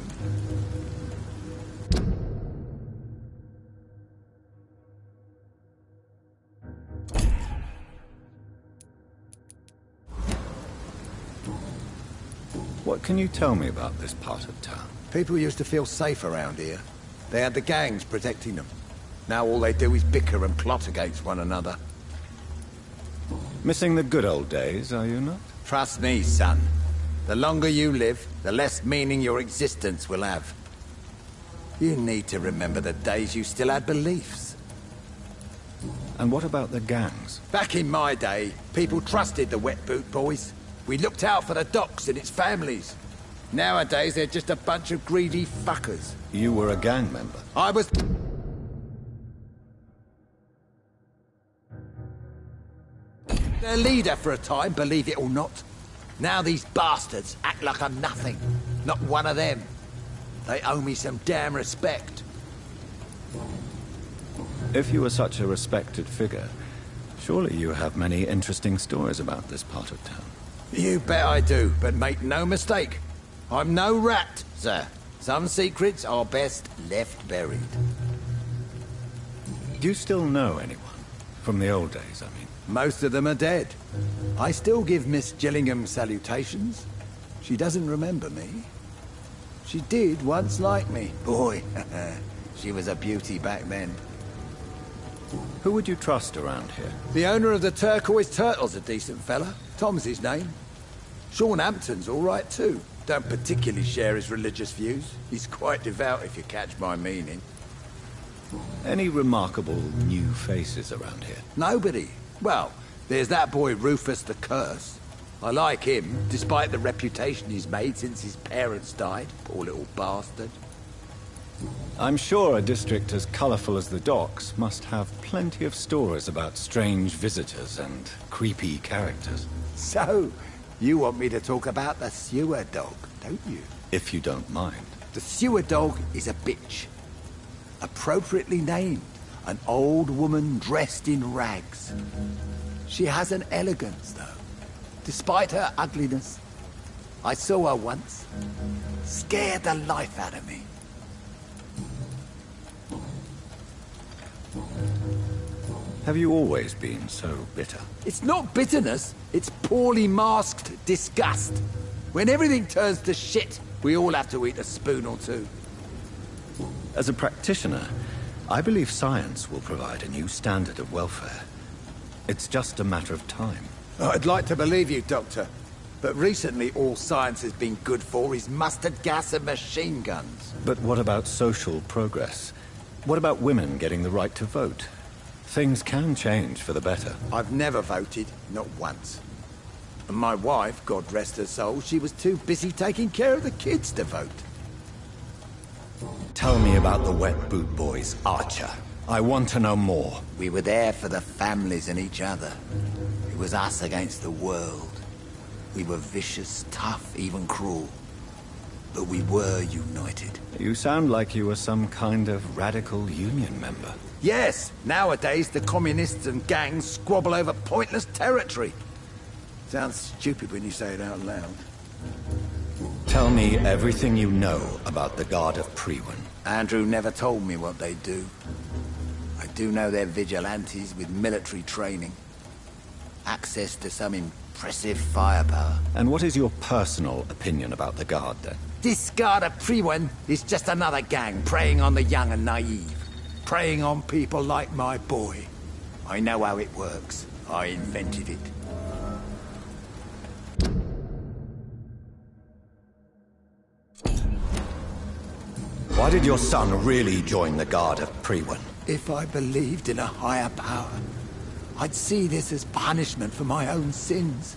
What can you tell me about this part of town? People used to feel safe around here. They had the gangs protecting them. Now all they do is bicker and plot against one another. Missing the good old days, are you not? Trust me, son. The longer you live, the less meaning your existence will have. You need to remember the days you still had beliefs. And what about the gangs? Back in my day, people trusted the wet boot boys. We looked out for the docks and its families. Nowadays, they're just a bunch of greedy fuckers. You were a gang member? I was... their leader for a time, believe it or not. Now these bastards act like I'm nothing. Not one of them. They owe me some damn respect. If you were such a respected figure, surely you have many interesting stories about this part of town. You bet I do, but make no mistake. I'm no rat, sir. Some secrets are best left buried. Do you still know anyone? From the old days, I mean. Most of them are dead. I still give Miss Gillingham salutations. She doesn't remember me. She did once like me. Boy, she was a beauty back then. Who would you trust around here? The owner of the Turquoise Turtle's a decent fella. Tom's his name. Sean Hampton's all right too. Don't particularly share his religious views. He's quite devout, if you catch my meaning. Any remarkable new faces around here? Nobody. Well, there's that boy Rufus the Curse. I like him, despite the reputation he's made since his parents died. Poor little bastard. I'm sure a district as colourful as the docks must have plenty of stories about strange visitors and creepy characters. So, you want me to talk about the sewer dog, don't you? If you don't mind. The sewer dog is a bitch. Appropriately named. An old woman dressed in rags. She has an elegance, though. Despite her ugliness. I saw her once. Scared the life out of me. Have you always been so bitter? It's not bitterness, it's poorly masked disgust. When everything turns to shit, we all have to eat a spoon or two. As a practitioner, I believe science will provide a new standard of welfare. It's just a matter of time. I'd like to believe you, Doctor. But recently all science has been good for is mustard gas and machine guns. But what about social progress? What about women getting the right to vote? Things can change for the better. I've never voted, not once. And my wife, God rest her soul, she was too busy taking care of the kids to vote. Tell me about the wet boot boys, Archer. I want to know more. We were there for the families and each other. It was us against the world. We were vicious, tough, even cruel. But we were united. You sound like you were some kind of radical union member. Yes, nowadays the communists and gangs squabble over pointless territory. Sounds stupid when you say it out loud. Tell me everything you know about the Guard of Priwen. Andrew never told me what they do. I do know they're vigilantes with military training. Access to some impressive firepower. And what is your personal opinion about the Guard, then? This Guard of Priwen is just another gang preying on the young and naive. Preying on people like my boy. I know how it works. I invented it. Why did your son really join the Guard of Priwen? If I believed in a higher power, I'd see this as punishment for my own sins.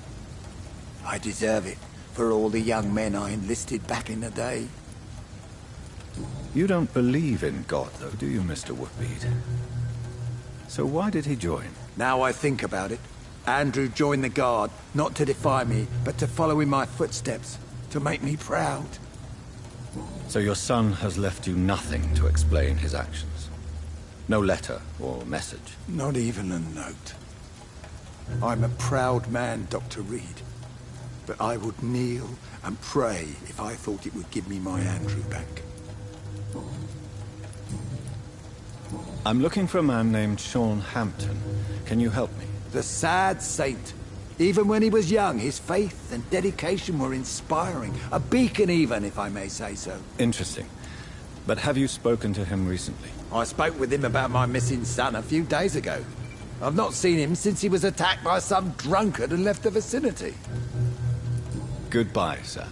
I deserve it for all the young men I enlisted back in the day. You don't believe in God, though, do you, Mr. Woodbead? So why did he join? Now I think about it, Andrew joined the Guard, not to defy me, but to follow in my footsteps, to make me proud. So your son has left you nothing to explain his actions? No letter or message? Not even a note. I'm a proud man, Dr. Reed. But I would kneel and pray if I thought it would give me my Andrew back. I'm looking for a man named Sean Hampton. Can you help me? The sad saint. Even when he was young, his faith and dedication were inspiring. A beacon even, if I may say so. Interesting. But have you spoken to him recently? I spoke with him about my missing son a few days ago. I've not seen him since he was attacked by some drunkard and left the vicinity. Goodbye, sir.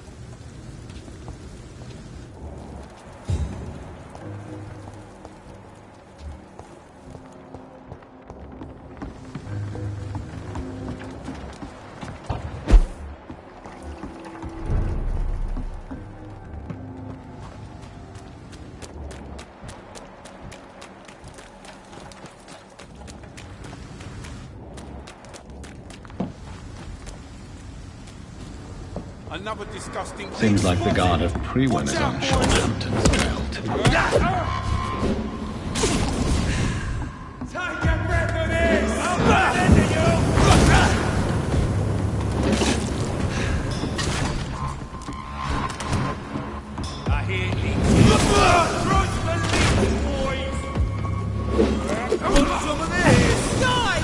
Another disgusting. Seems like the Guard of Pre-Win is on Sean Hampton's trail too. Take a breath of this! I'm not ending you! I hear it. Cross the lead, boys! Want some of this? Die,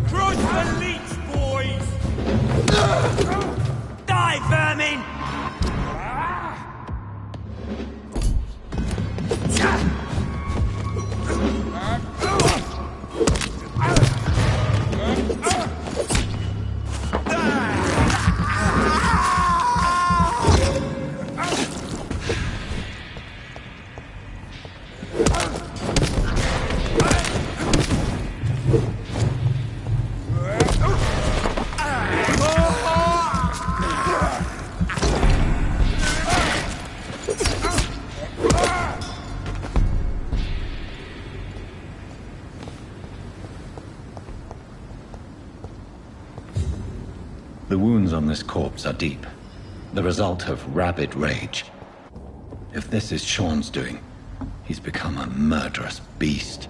Crush the leech, boys! Die, vermin! The wounds on this corpse are deep, the result of rabid rage. If this is Sean's doing, he's become a murderous beast.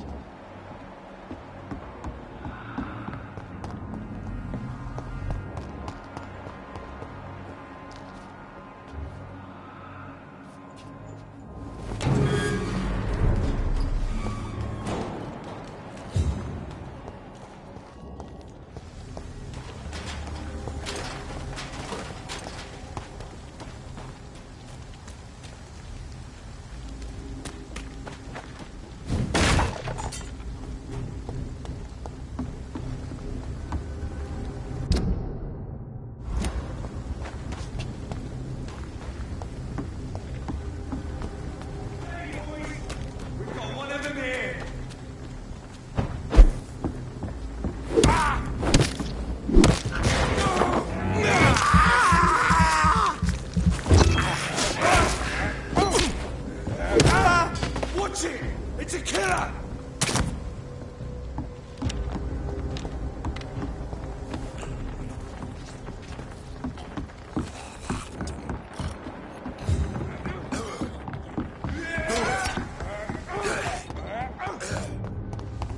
It's a killer!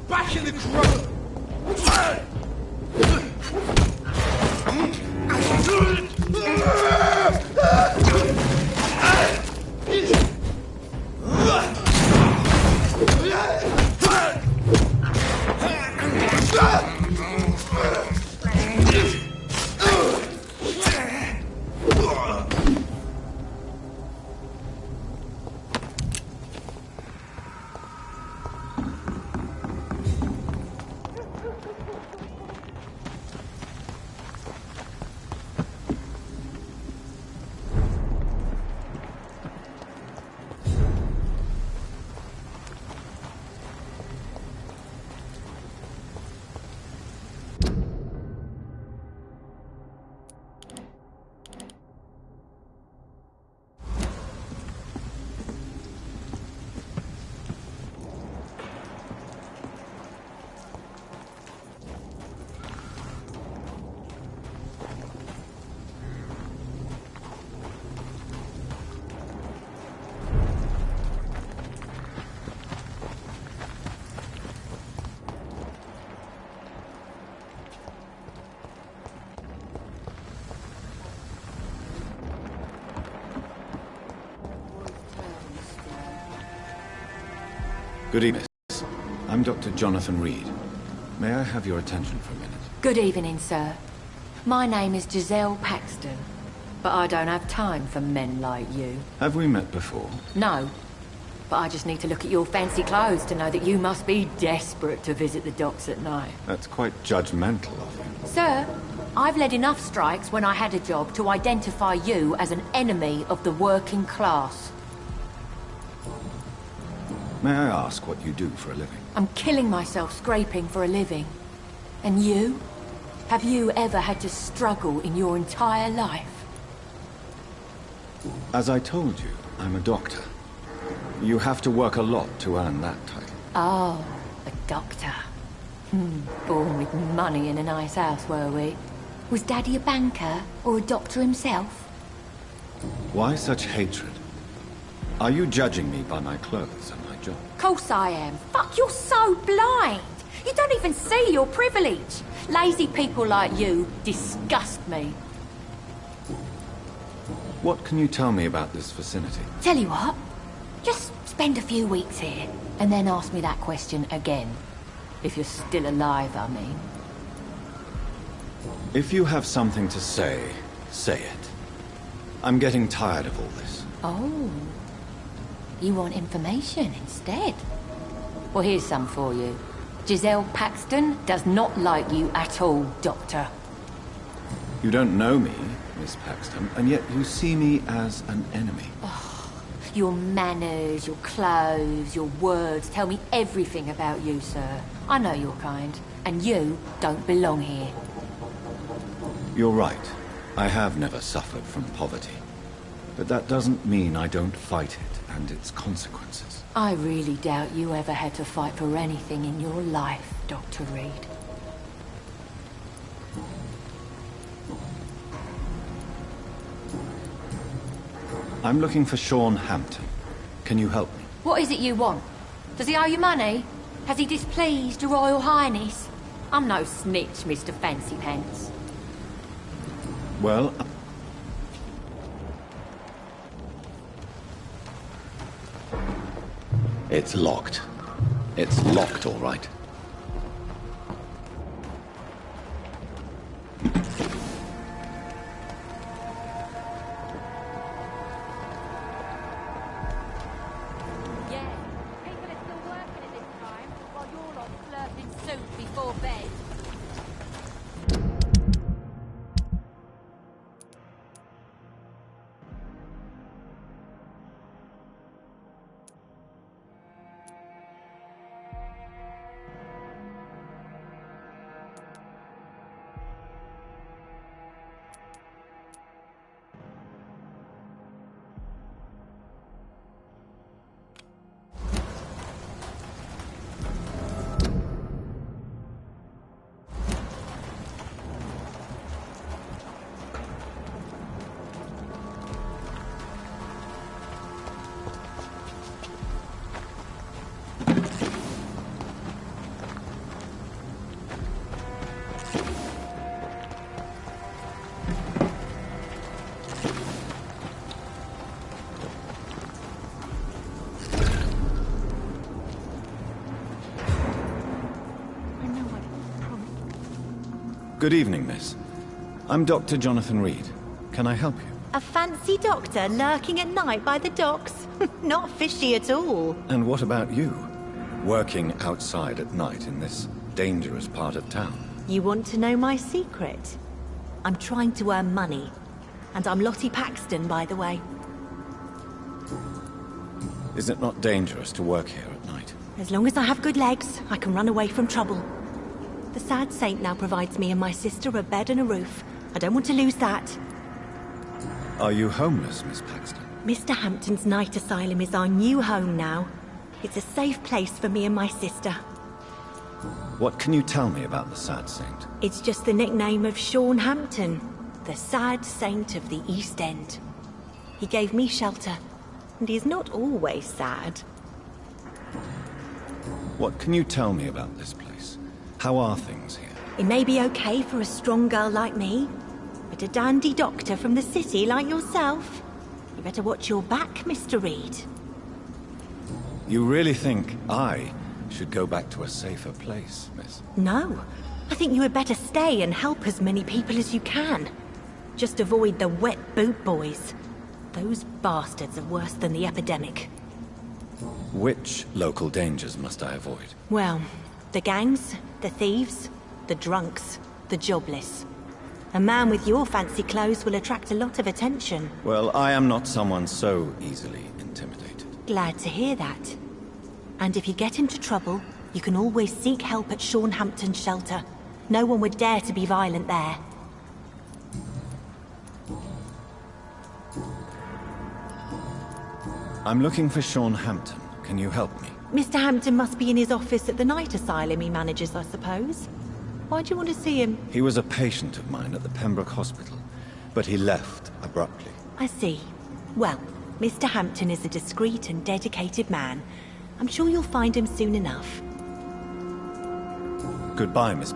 Back in the crowd! Good evening. I'm Dr. Jonathan Reed. May I have your attention for a minute? Good evening, sir. My name is Giselle Paxton, but I don't have time for men like you. Have we met before? No, but I just need to look at your fancy clothes to know that you must be desperate to visit the docks at night. That's quite judgmental of you. Sir, I've led enough strikes when I had a job to identify you as an enemy of the working class. May I ask what you do for a living? I'm killing myself scraping for a living. And you? Have you ever had to struggle in your entire life? As I told you, I'm a doctor. You have to work a lot to earn that title. Oh, a doctor. Born with money in a nice house, were we? Was Daddy a banker or a doctor himself? Why such hatred? Are you judging me by my clothes and my job. Course I am. Fuck, you're so blind. You don't even see your privilege. Lazy people like you disgust me. What can you tell me about this vicinity? Tell you what, just spend a few weeks here, and then ask me that question again. If you're still alive, I mean. If you have something to say, say it. I'm getting tired of all this. Oh. You want information instead? Well, here's some for you. Giselle Paxton does not like you at all, Doctor. You don't know me, Miss Paxton, and yet you see me as an enemy. Oh, your manners, your clothes, your words tell me everything about you, sir. I know your kind, and you don't belong here. You're right. I have never suffered from poverty. But that doesn't mean I don't fight it and its consequences. I really doubt you ever had to fight for anything in your life, Dr. Reed. I'm looking for Sean Hampton. Can you help me? What is it you want? Does he owe you money? Has he displeased your Royal Highness? I'm no snitch, Mr. Fancy Pants. Well... It's locked. It's locked, all right. Good evening, miss. I'm Dr. Jonathan Reed. Can I help you? A fancy doctor lurking at night by the docks? Not fishy at all. And what about you? Working outside at night in this dangerous part of town? You want to know my secret? I'm trying to earn money. And I'm Lottie Paxton, by the way. Is it not dangerous to work here at night? As long as I have good legs, I can run away from trouble. The sad saint now provides me and my sister a bed and a roof. I don't want to lose that. Are you homeless, Miss Paxton? Mr. Hampton's night asylum is our new home now. It's a safe place for me and my sister. What can you tell me about the sad saint? It's just the nickname of Sean Hampton, the sad saint of the East End. He gave me shelter, and he is not always sad. What can you tell me about this place? How are things here? It may be okay for a strong girl like me, but a dandy doctor from the city like yourself, you better watch your back, Mr. Reed. You really think I should go back to a safer place, miss? No. I think you had better stay and help as many people as you can. Just avoid the wet boot boys. Those bastards are worse than the epidemic. Which local dangers must I avoid? Well, the gangs, the thieves, the drunks, the jobless. A man with your fancy clothes will attract a lot of attention. Well, I am not someone so easily intimidated. Glad to hear that. And if you get into trouble, you can always seek help at Sean Hampton's shelter. No one would dare to be violent there. I'm looking for Sean Hampton. Can you help me? Mr. Hampton must be in his office at the night asylum he manages, I suppose. Why do you want to see him? He was a patient of mine at the Pembroke Hospital, but he left abruptly. I see. Well, Mr. Hampton is a discreet and dedicated man, I'm sure you'll find him soon enough. Goodbye, Miss...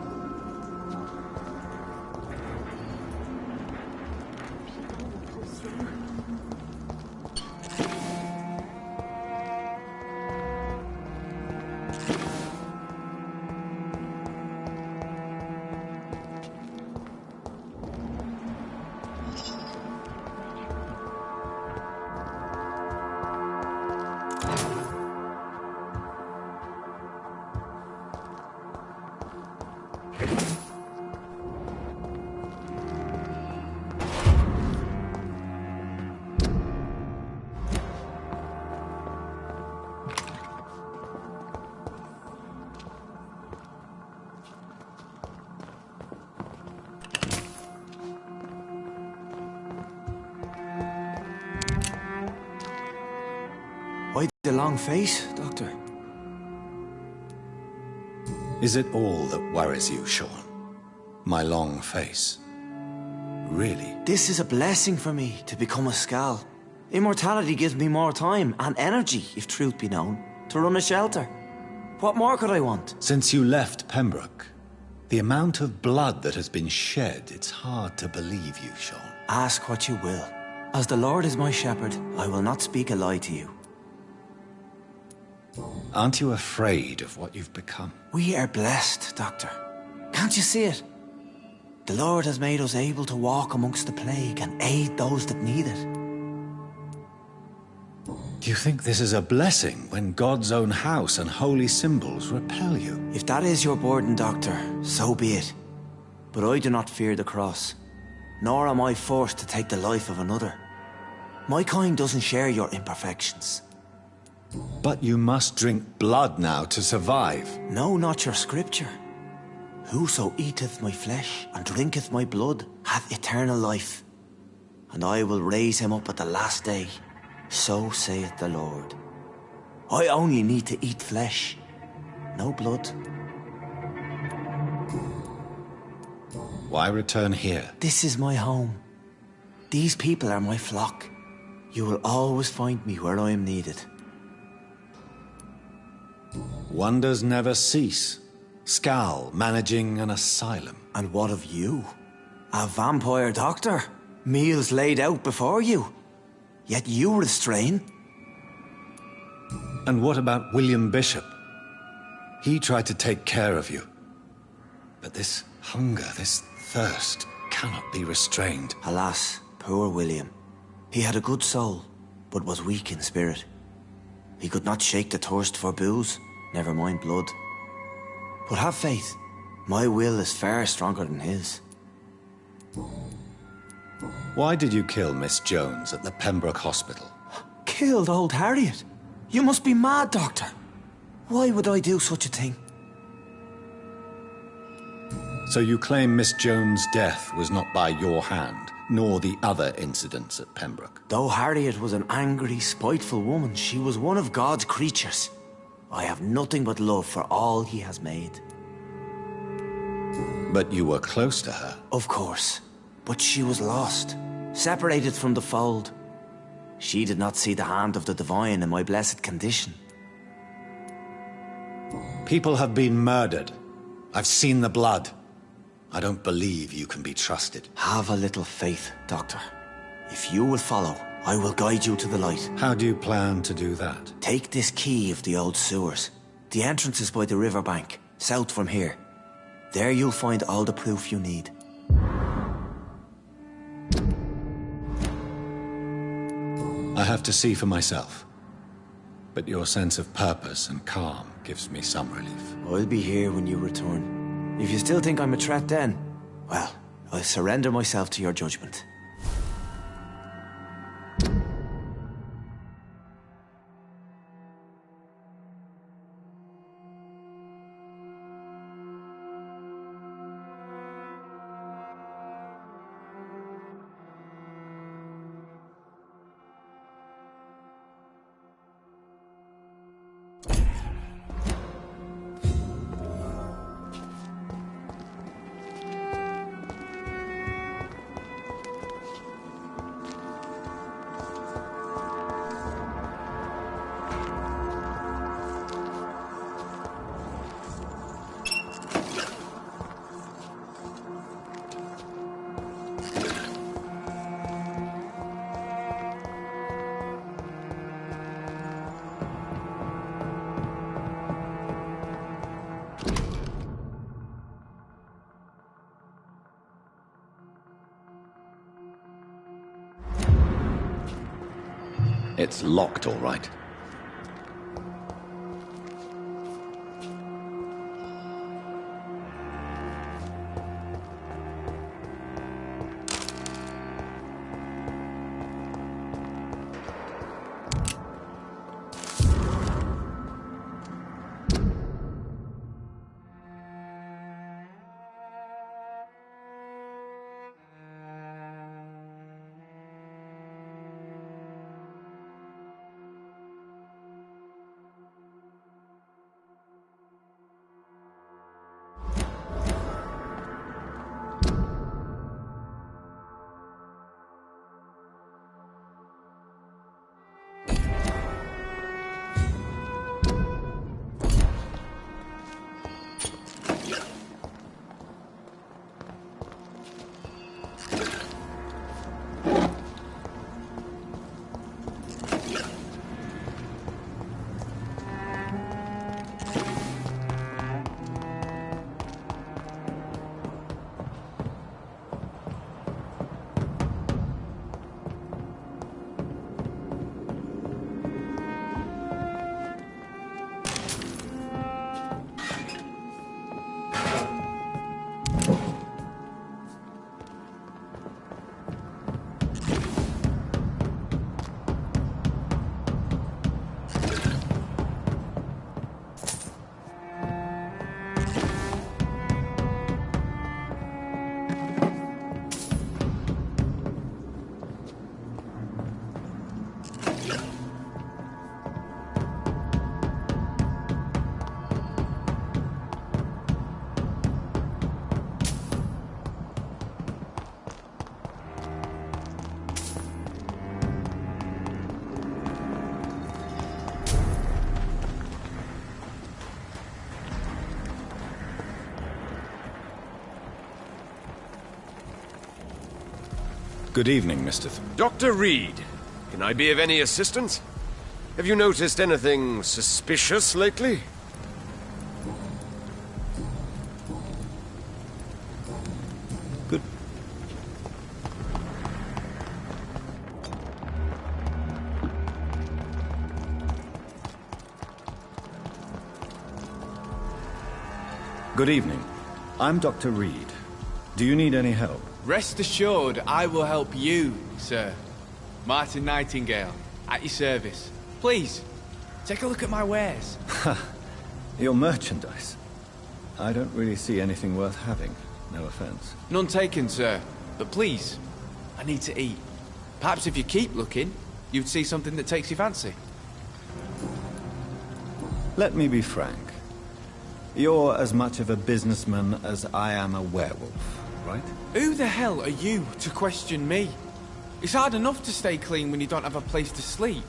Why the long face, Doctor? Is it all that worries you, Sean? My long face? Really? This is a blessing for me, to become a Skal. Immortality gives me more time and energy, if truth be known, to run a shelter. What more could I want? Since you left Pembroke, the amount of blood that has been shed, it's hard to believe you, Sean. Ask what you will. As the Lord is my shepherd, I will not speak a lie to you. Aren't you afraid of what you've become? We are blessed, Doctor. Can't you see it? The Lord has made us able to walk amongst the plague and aid those that need it. Do you think this is a blessing when God's own house and holy symbols repel you? If that is your burden, Doctor, so be it. But I do not fear the cross, nor am I forced to take the life of another. My kind doesn't share your imperfections. But you must drink blood now to survive. No, not your scripture. Whoso eateth my flesh and drinketh my blood hath eternal life, and I will raise him up at the last day. So saith the Lord. I only need to eat flesh, no blood. Why return here? This is my home. These people are my flock. You will always find me where I am needed. Wonders never cease. Skal managing an asylum. And what of you? A vampire doctor? Meals laid out before you. Yet you restrain. And what about William Bishop? He tried to take care of you. But this hunger, this thirst, cannot be restrained. Alas, poor William. He had a good soul, but was weak in spirit. He could not shake the thirst for booze, never mind blood. But have faith, my will is far stronger than his. Why did you kill Miss Jones at the Pembroke Hospital? Killed old Harriet? You must be mad, Doctor. Why would I do such a thing? So you claim Miss Jones' death was not by your hand, nor the other incidents at Pembroke? Though Harriet was an angry, spiteful woman, she was one of God's creatures. I have nothing but love for all he has made. But you were close to her? Of course. But she was lost, separated from the fold. She did not see the hand of the divine in my blessed condition. People have been murdered. I've seen the blood. I don't believe you can be trusted. Have a little faith, Doctor. If you will follow, I will guide you to the light. How do you plan to do that? Take this key of the old sewers. The entrance is by the riverbank, south from here. There you'll find all the proof you need. I have to see for myself. But your sense of purpose and calm gives me some relief. I'll be here when you return. If you still think I'm a threat then, well, I'll surrender myself to your judgment. It's locked, all right. Good evening, Mr. Dr. Reed, can I be of any assistance? Have you noticed anything suspicious lately? Good. Good evening. I'm Dr. Reed. Do you need any help? Rest assured, I will help you, sir. Martin Nightingale, at your service. Please, take a look at my wares. Your merchandise. I don't really see anything worth having. No offense. None taken, sir. But please, I need to eat. Perhaps if you keep looking, you'd see something that takes your fancy. Let me be frank. You're as much of a businessman as I am a werewolf, right? Who the hell are you to question me? It's hard enough to stay clean when you don't have a place to sleep.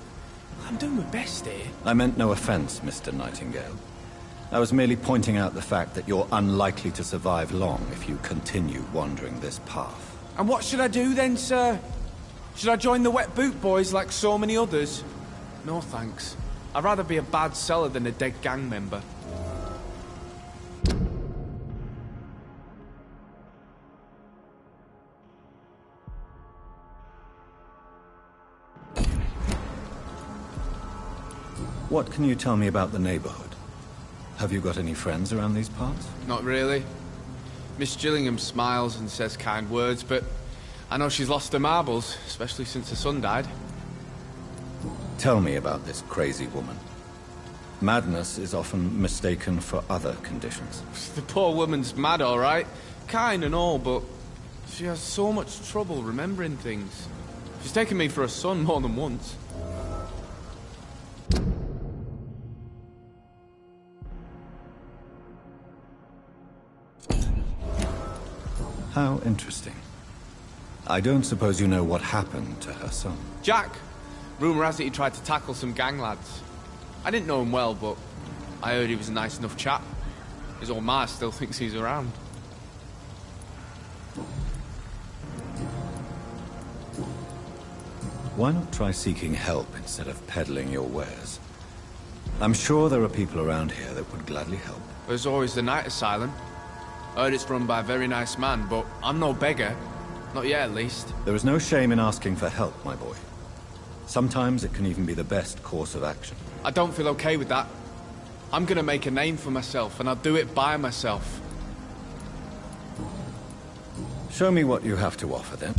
I'm doing my best here. I meant no offense, Mr. Nightingale. I was merely pointing out the fact that you're unlikely to survive long if you continue wandering this path. And what should I do then, sir? Should I join the Wet Boot Boys like so many others? No thanks. I'd rather be a bad seller than a dead gang member. What can you tell me about the neighborhood? Have you got any friends around these parts? Not really. Miss Gillingham smiles and says kind words, but I know she's lost her marbles, especially since her son died. Tell me about this crazy woman. Madness is often mistaken for other conditions. The poor woman's mad, all right. Kind and all, but she has so much trouble remembering things. She's taken me for a son more than once. How interesting. I don't suppose you know what happened to her son. Jack! Rumour has it he tried to tackle some gang lads. I didn't know him well, but I heard he was a nice enough chap. His old ma still thinks he's around. Why not try seeking help instead of peddling your wares? I'm sure there are people around here that would gladly help. There's always the night asylum. Heard it's run by a very nice man, but I'm no beggar. Not yet, at least. There is no shame in asking for help, my boy. Sometimes it can even be the best course of action. I don't feel okay with that. I'm gonna make a name for myself, and I'll do it by myself. Show me what you have to offer, then.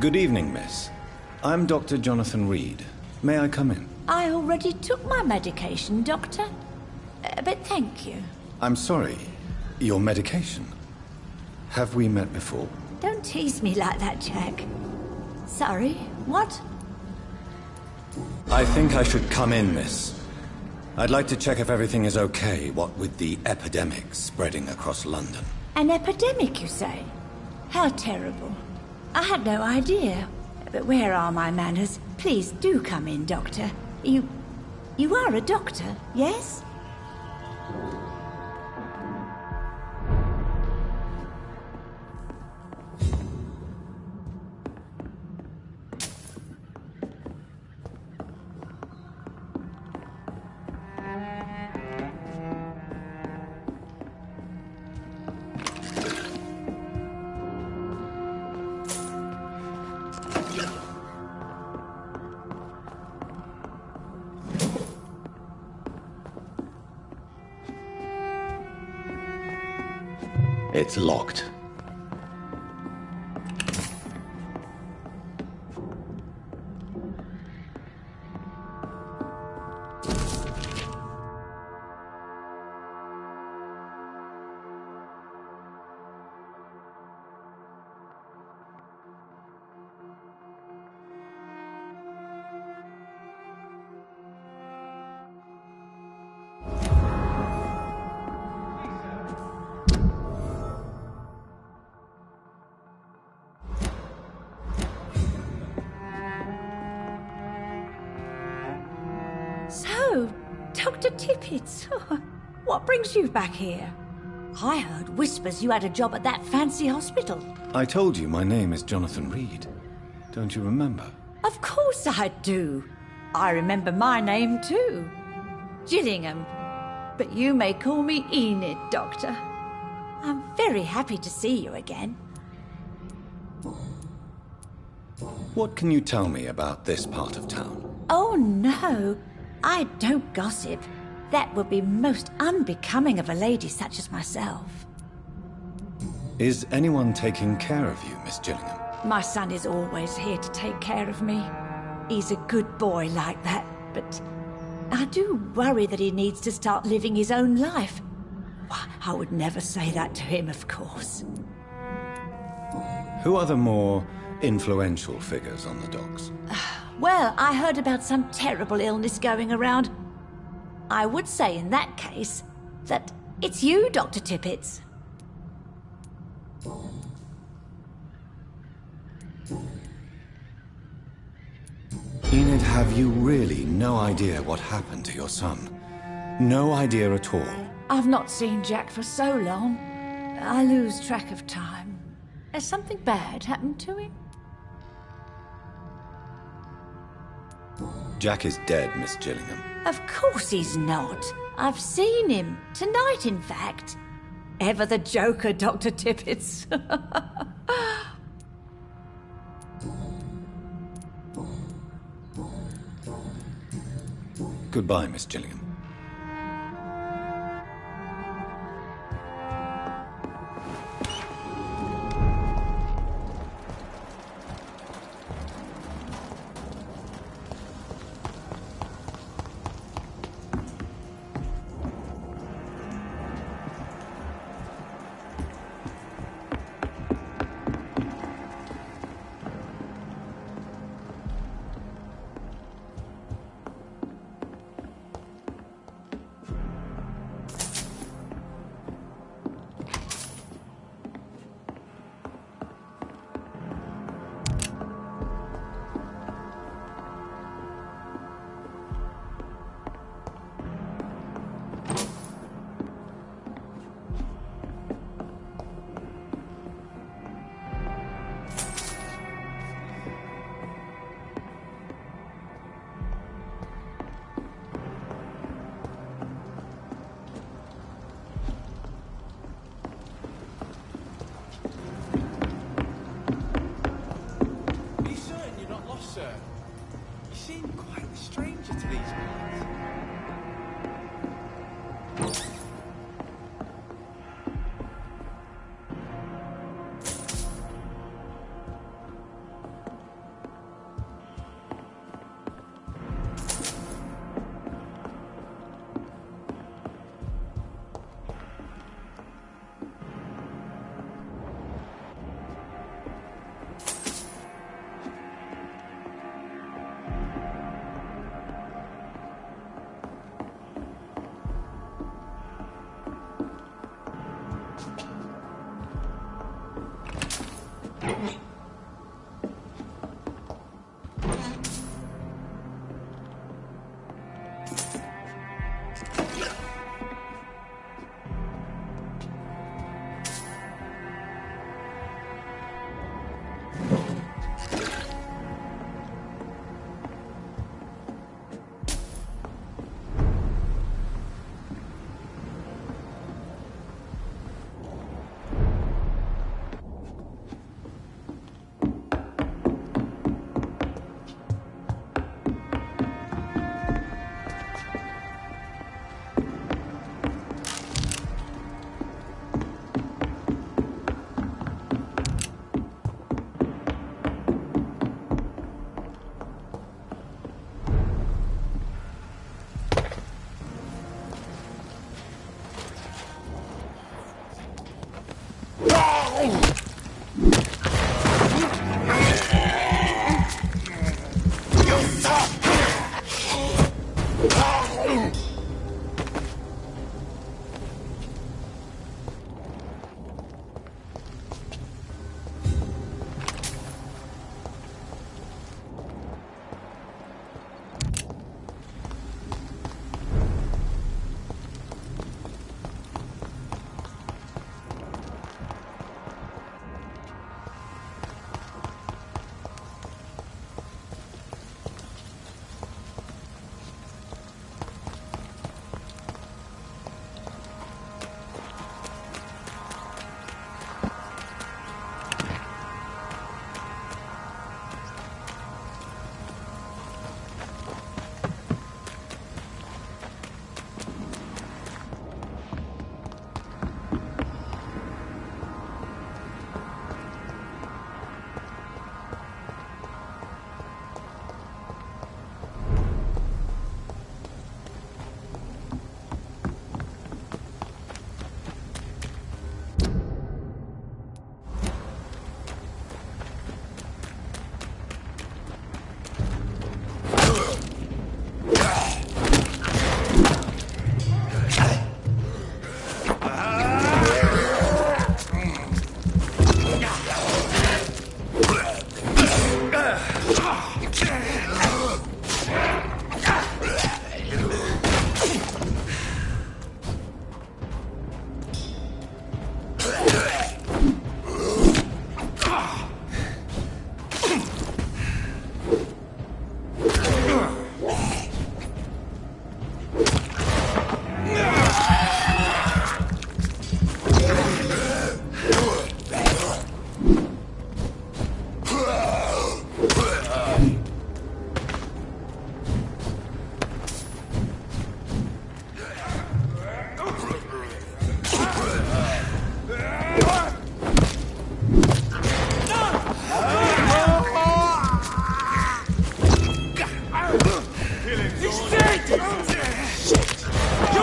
Good evening, miss. I'm Dr. Jonathan Reed. May I come in? I already took my medication, Doctor. But thank you. I'm sorry. Your medication? Have we met before? Don't tease me like that, Jack. Sorry, what? I think I should come in, miss. I'd like to check if everything is okay, what with the epidemic spreading across London. An epidemic, you say? How terrible. I had no idea. But where are my manners? Please do come in, Doctor. You are a doctor, yes? It's locked. So, Dr. Tippett, what brings you back here? I heard whispers you had a job at that fancy hospital. I told you my name is Jonathan Reed. Don't you remember? Of course I do. I remember my name too. Gillingham. But you may call me Enid, Doctor. I'm very happy to see you again. What can you tell me about this part of town? Oh, no. I don't gossip. That would be most unbecoming of a lady such as myself. Is anyone taking care of you, Miss Gillingham? My son is always here to take care of me. He's a good boy like that, but I do worry that he needs to start living his own life. Why, I would never say that to him, of course. Who are the more influential figures on the docks? Well, I heard about some terrible illness going around. I would say in that case that it's you, Dr. Tippets. Enid, have you really no idea what happened to your son? No idea at all? I've not seen Jack for so long. I lose track of time. Has something bad happened to him? Jack is dead, Miss Gillingham. Of course he's not. I've seen him. Tonight, in fact. Ever the joker, Dr. Tippets. Goodbye, Miss Gillingham.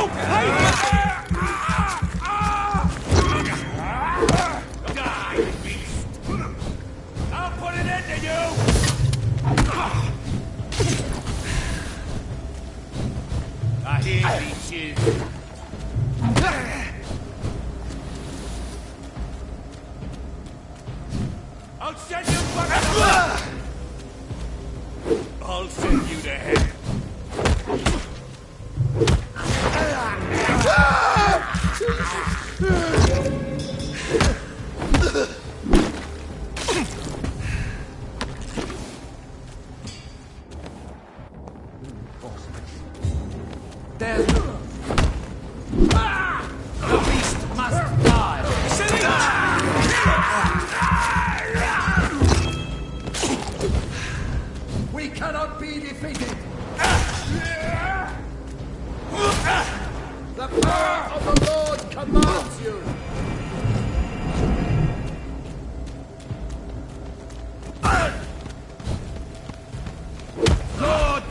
You pay for that! Die, beast! I'll put an end to you! I hear leeches. I'll send you back. I'll send you to hell. There's... The beast must die! We cannot be defeated! The power of the Lord commands you! Lord,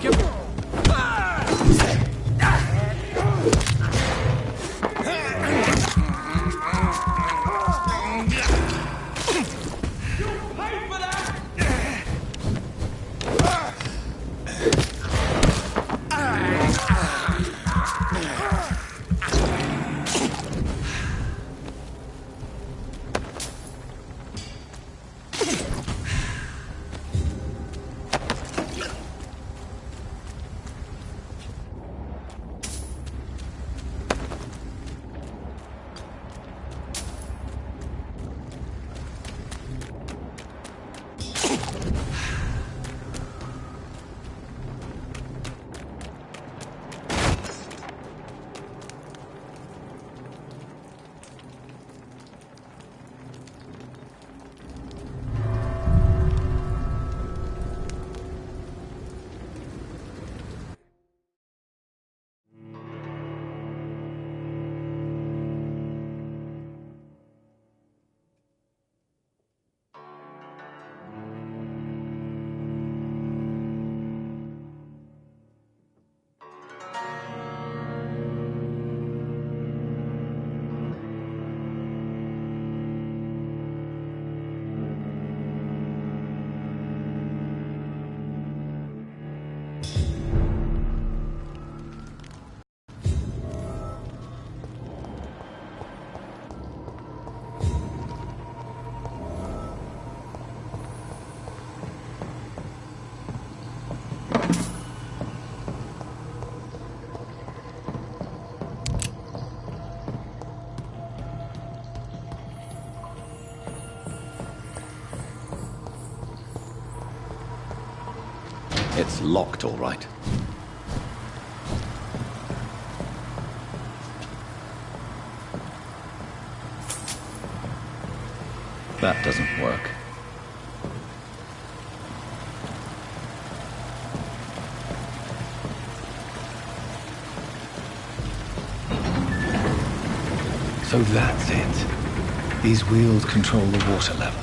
It's locked, all right. That doesn't work. So that's it. These wheels control the water level.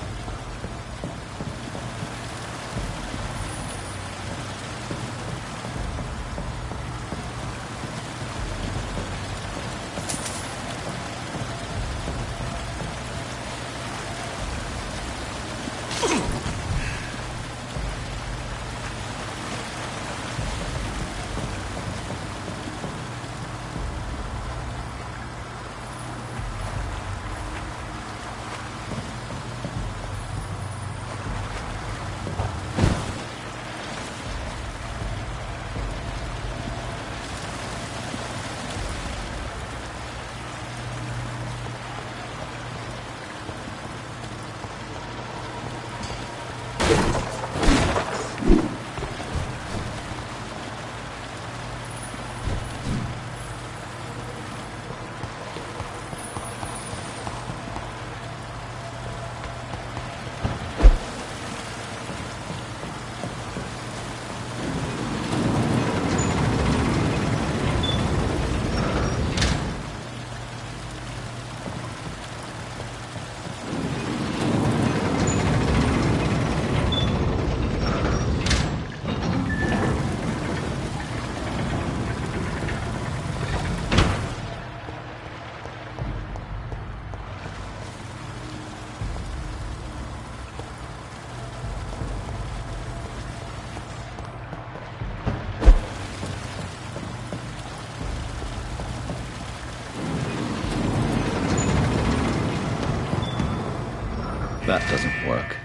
That doesn't work.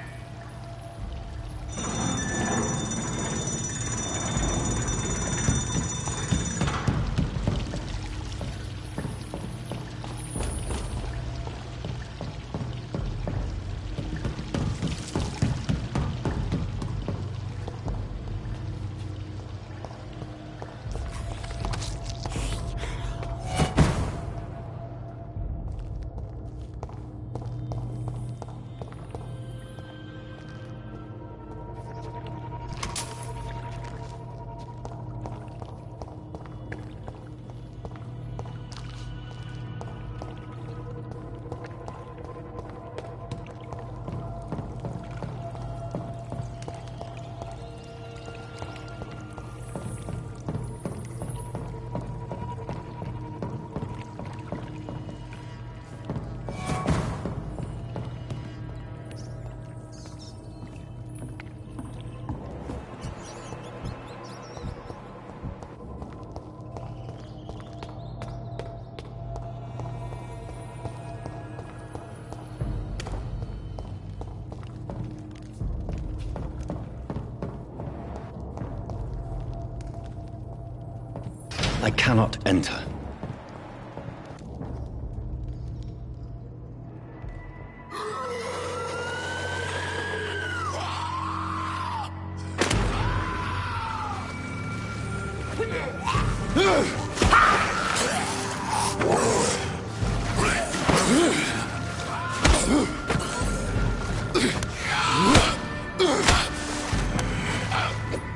I cannot enter.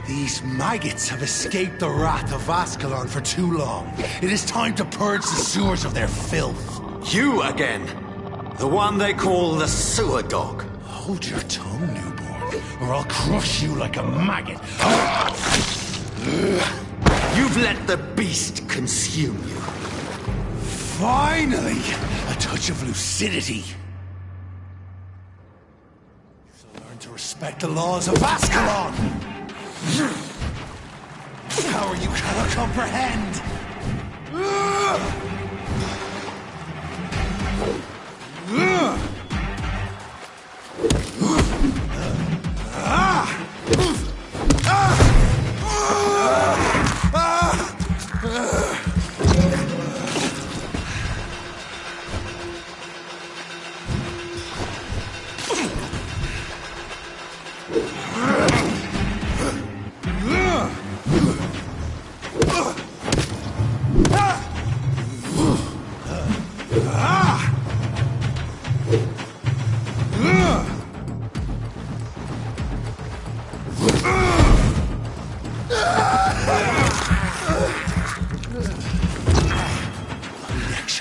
These maggots have escaped the wrath of Ascalon for too long. It is time to purge the sewers of their filth. You again! The one they call the sewer dog. Hold your tongue, newborn, or I'll crush you like a maggot. You've let the beast consume you. Finally! A touch of lucidity. So learn to respect the laws of Ascalon! Power you cannot comprehend!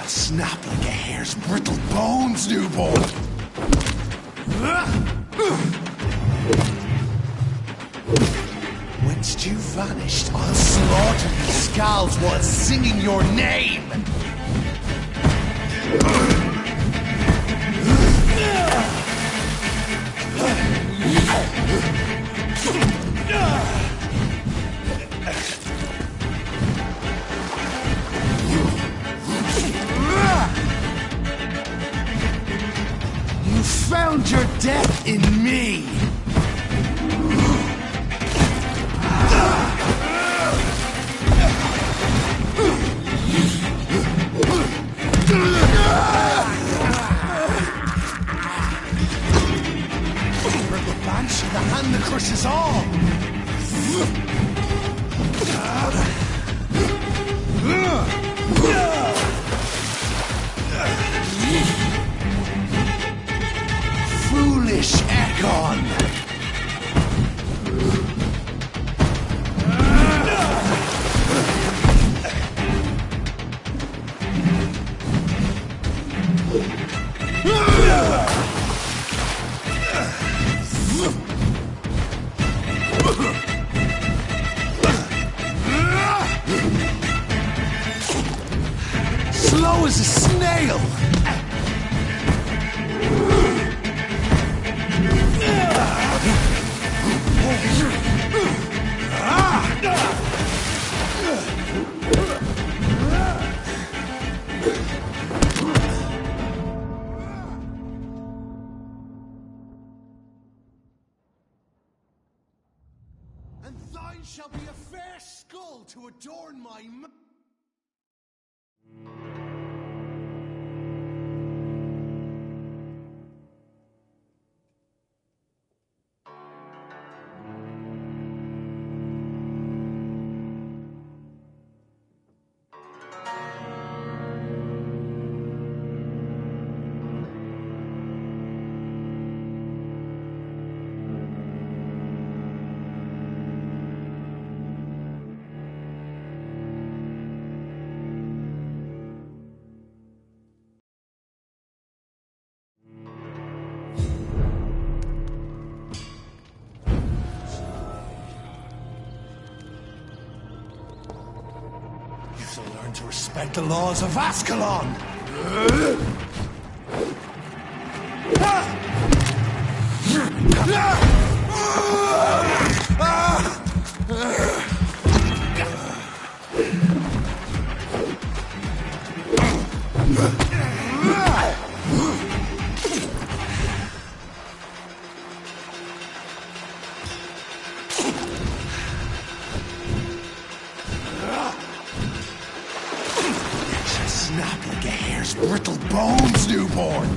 Snap like a hare's brittle bones, newborn! Whence you vanished, I'll slaughter these scalds while singing your name! You found your death in me! Banshee, the hand that crushes all! Foolish Ekon! Slow as a snail! to adorn my... To respect the laws of Ascalon! Snap like a hare's brittle bones, newborn!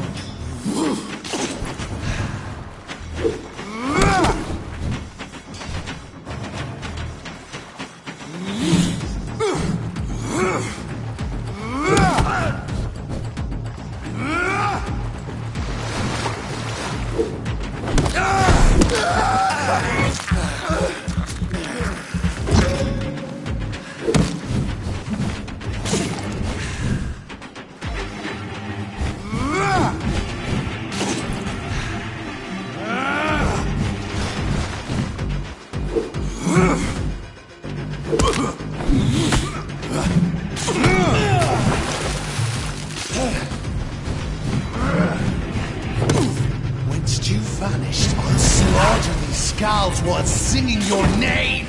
Whence you vanished, I'll slaughter these skulls while singing your name!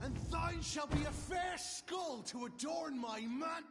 And thine shall be a fair skull to adorn my man.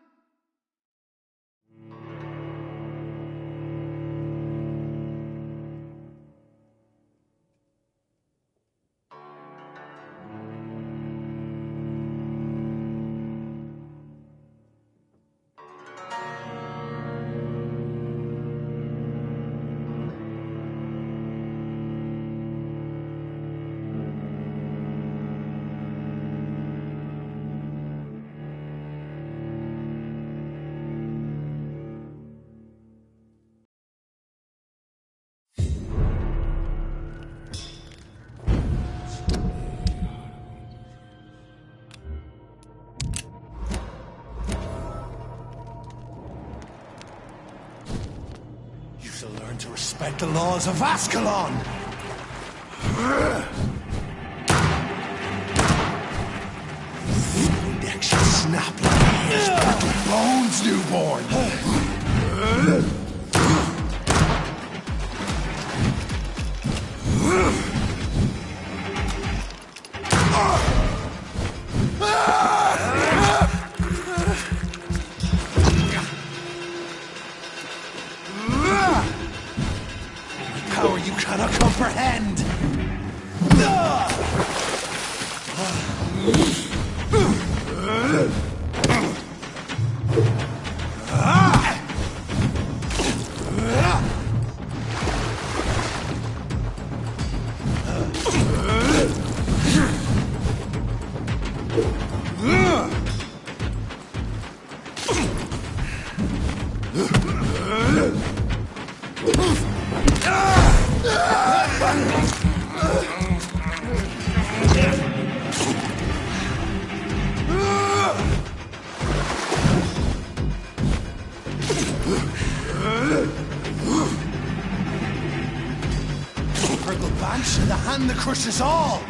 To learn to respect the laws of Ascalon! Neck shall snap like a hare's brittle bones, newborn! Power you cannot comprehend! Purple Bansh in the hand that crushes all!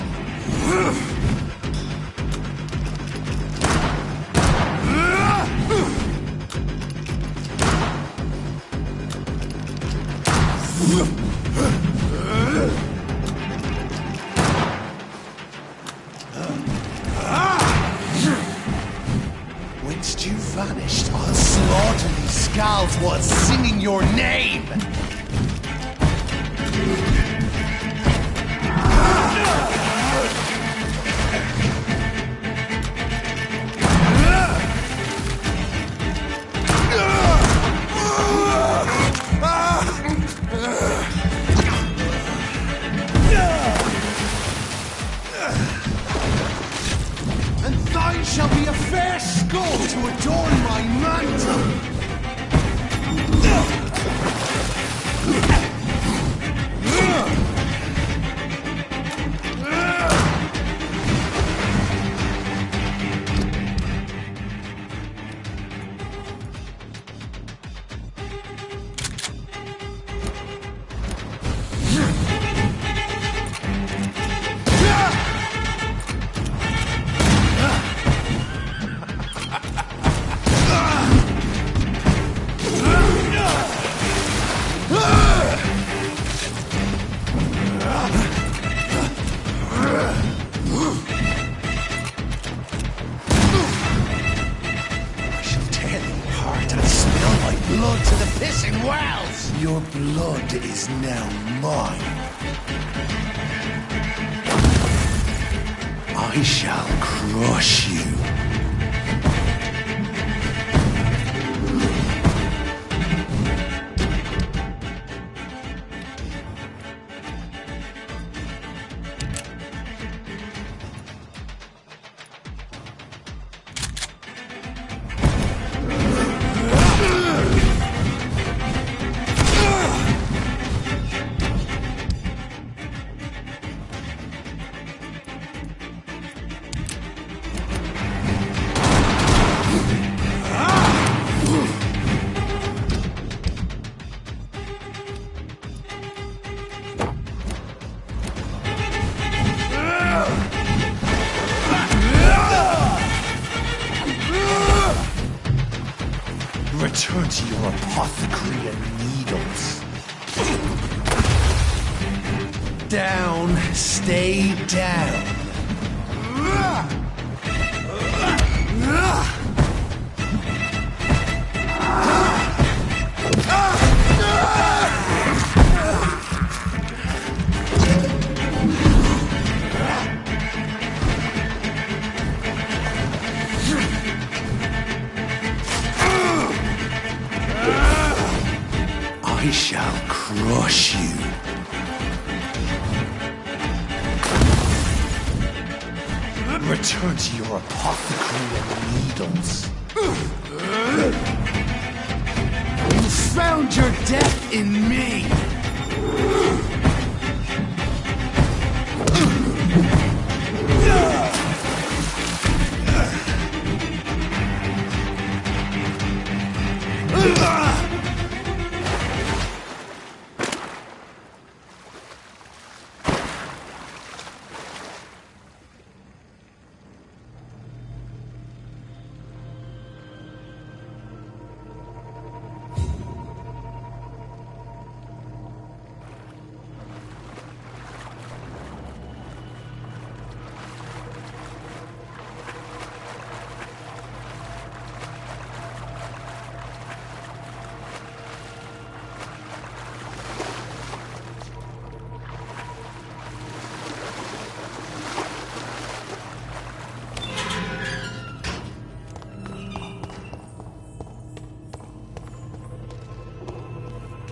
to adorn my mantle! Your blood is now mine. I shall crush you. Return to your apothecary and needles. Down, stay down. I shall crush you. Return to your apothecary and needles. You found your death in me.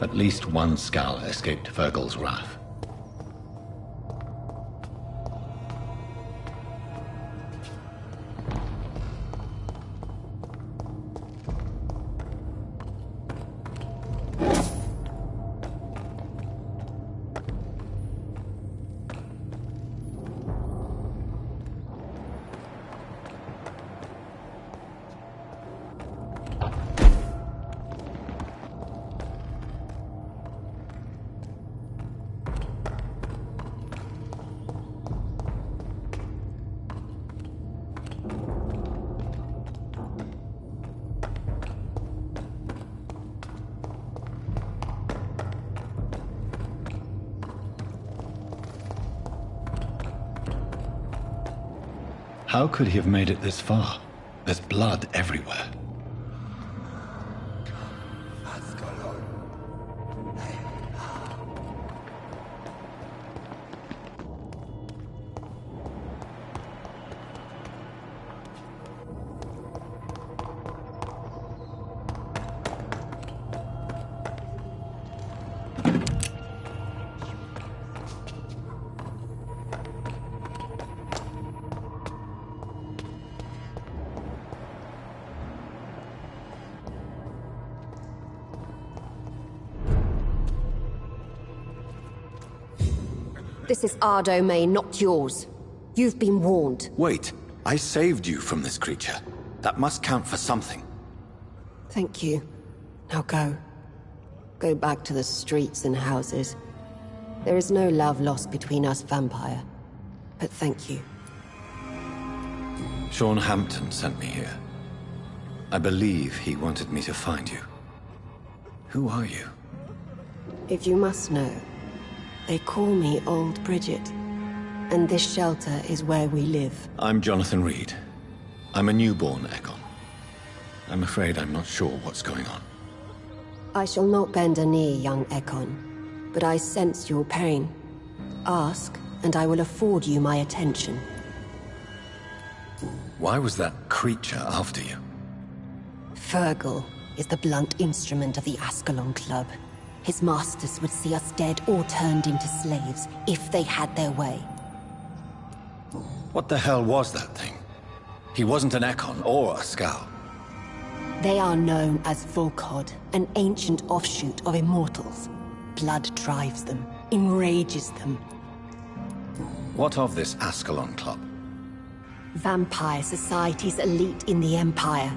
At least one Skull escaped Virgil's wrath. How could he have made it this far? There's blood everywhere. This is our domain, not yours. You've been warned. Wait, I saved you from this creature. That must count for something. Thank you. Now go. Go back to the streets and houses. There is no love lost between us, Vampire. But thank you. Sean Hampton sent me here. I believe he wanted me to find you. Who are you? If you must know, they call me Old Bridget. And this shelter is where we live. I'm Jonathan Reed. I'm a newborn Egon. I'm afraid I'm not sure what's going on. I shall not bend a knee, young Ekon, but I sense your pain. Ask, and I will afford you my attention. Why was that creature after you? Fergal is the blunt instrument of the Ascalon Club. His masters would see us dead or turned into slaves, if they had their way. What the hell was that thing? He wasn't an Ekon or a Skal. They are known as Volkod, an ancient offshoot of immortals. Blood drives them, enrages them. What of this Ascalon Club? Vampire society's elite in the Empire.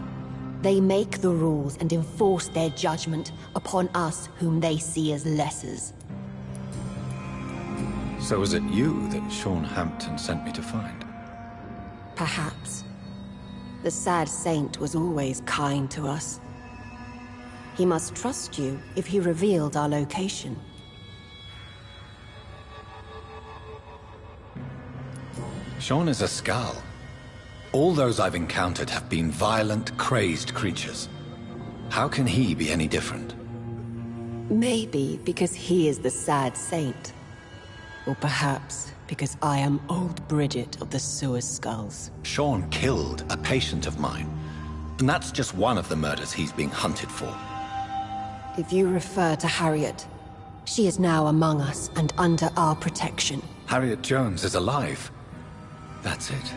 They make the rules and enforce their judgment upon us whom they see as lessers. So was it you that Sean Hampton sent me to find? Perhaps. The sad saint was always kind to us. He must trust you if he revealed our location. Sean is a Skal. All those I've encountered have been violent, crazed creatures. How can he be any different? Maybe because he is the sad saint. Or perhaps because I am Old Bridget of the Sewer Skulls. Sean killed a patient of mine. And that's just one of the murders he's being hunted for. If you refer to Harriet, she is now among us and under our protection. Harriet Jones is alive. That's it.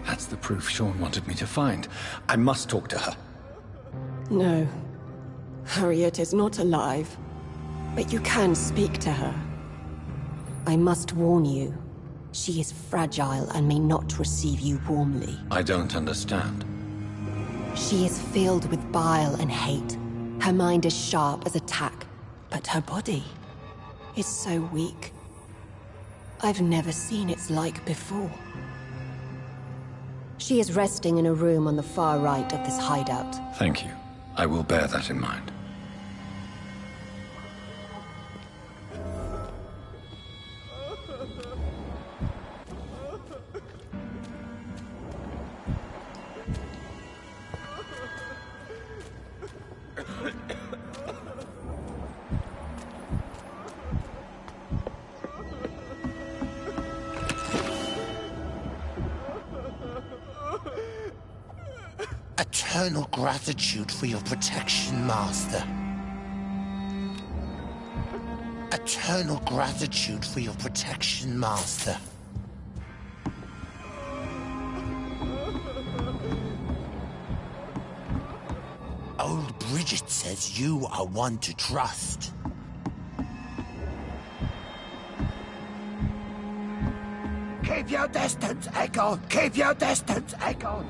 That's the proof Sean wanted me to find. I must talk to her. No. Harriet is not alive. But you can speak to her. I must warn you. She is fragile and may not receive you warmly. I don't understand. She is filled with bile and hate. Her mind is sharp as a tack, but her body is so weak. I've never seen its like before. She is resting in a room on the far right of this hideout. Thank you. I will bear that in mind. Eternal gratitude for your protection, Master. Eternal gratitude for your protection, Master. Old Bridget says you are one to trust. Keep your distance, Echo! Keep your distance, Echo!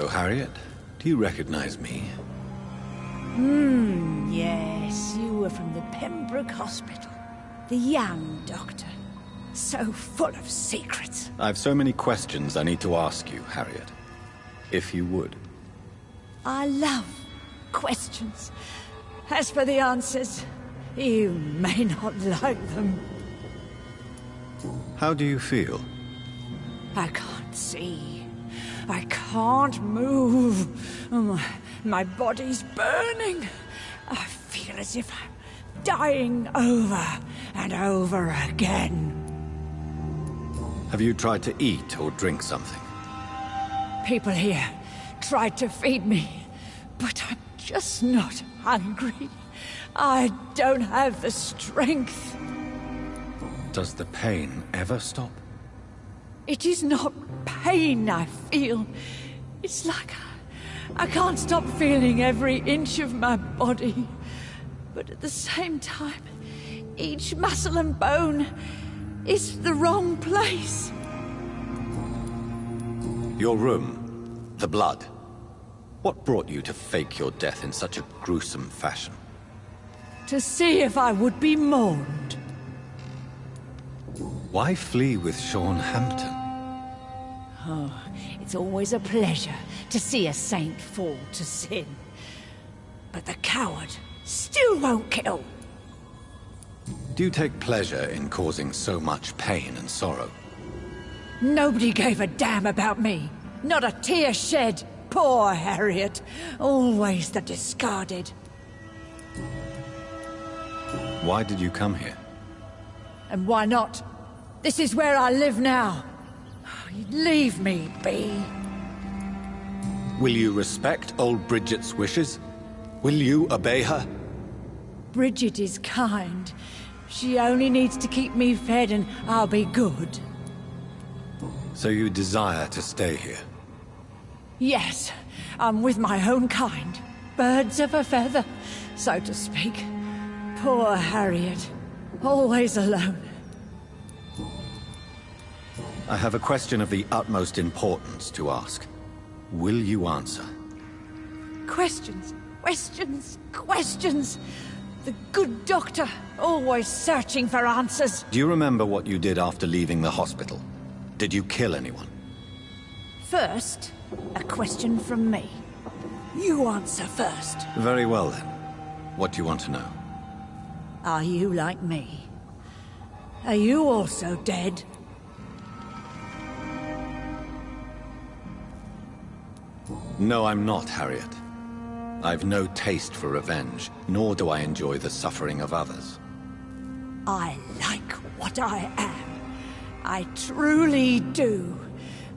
Harriet, do you recognize me? Yes, you were from the Pembroke Hospital. The young doctor. So full of secrets. I've so many questions I need to ask you, Harriet. If you would. I love questions. As for the answers, you may not like them. How do you feel? I can't see. I can't move. My body's burning. I feel as if I'm dying over and over again. Have you tried to eat or drink something? People here tried to feed me, but I'm just not hungry. I don't have the strength. Does the pain ever stop? It is not pain I feel. It's like I can't stop feeling every inch of my body. But at the same time, each muscle and bone is the wrong place. Your room, the blood. What brought you to fake your death in such a gruesome fashion? To see if I would be mourned. Why flee with Sean Hampton? Oh, it's always a pleasure to see a saint fall to sin. But the coward still won't kill. Do you take pleasure in causing so much pain and sorrow? Nobody gave a damn about me. Not a tear shed. Poor Harriet. Always the discarded. Why did you come here? And why not? This is where I live now. Leave me be. Will you respect old Bridget's wishes? Will you obey her? Bridget is kind. She only needs to keep me fed and I'll be good. So you desire to stay here? Yes, I'm with my own kind. Birds of a feather, so to speak. Poor Harriet. Always alone. I have a question of the utmost importance to ask. Will you answer? Questions, questions, questions. The good doctor, always searching for answers. Do you remember what you did after leaving the hospital? Did you kill anyone? First, a question from me. You answer first. Very well then. What do you want to know? Are you like me? Are you also dead? No, I'm not, Harriet. I've no taste for revenge, nor do I enjoy the suffering of others. I like what I am. I truly do.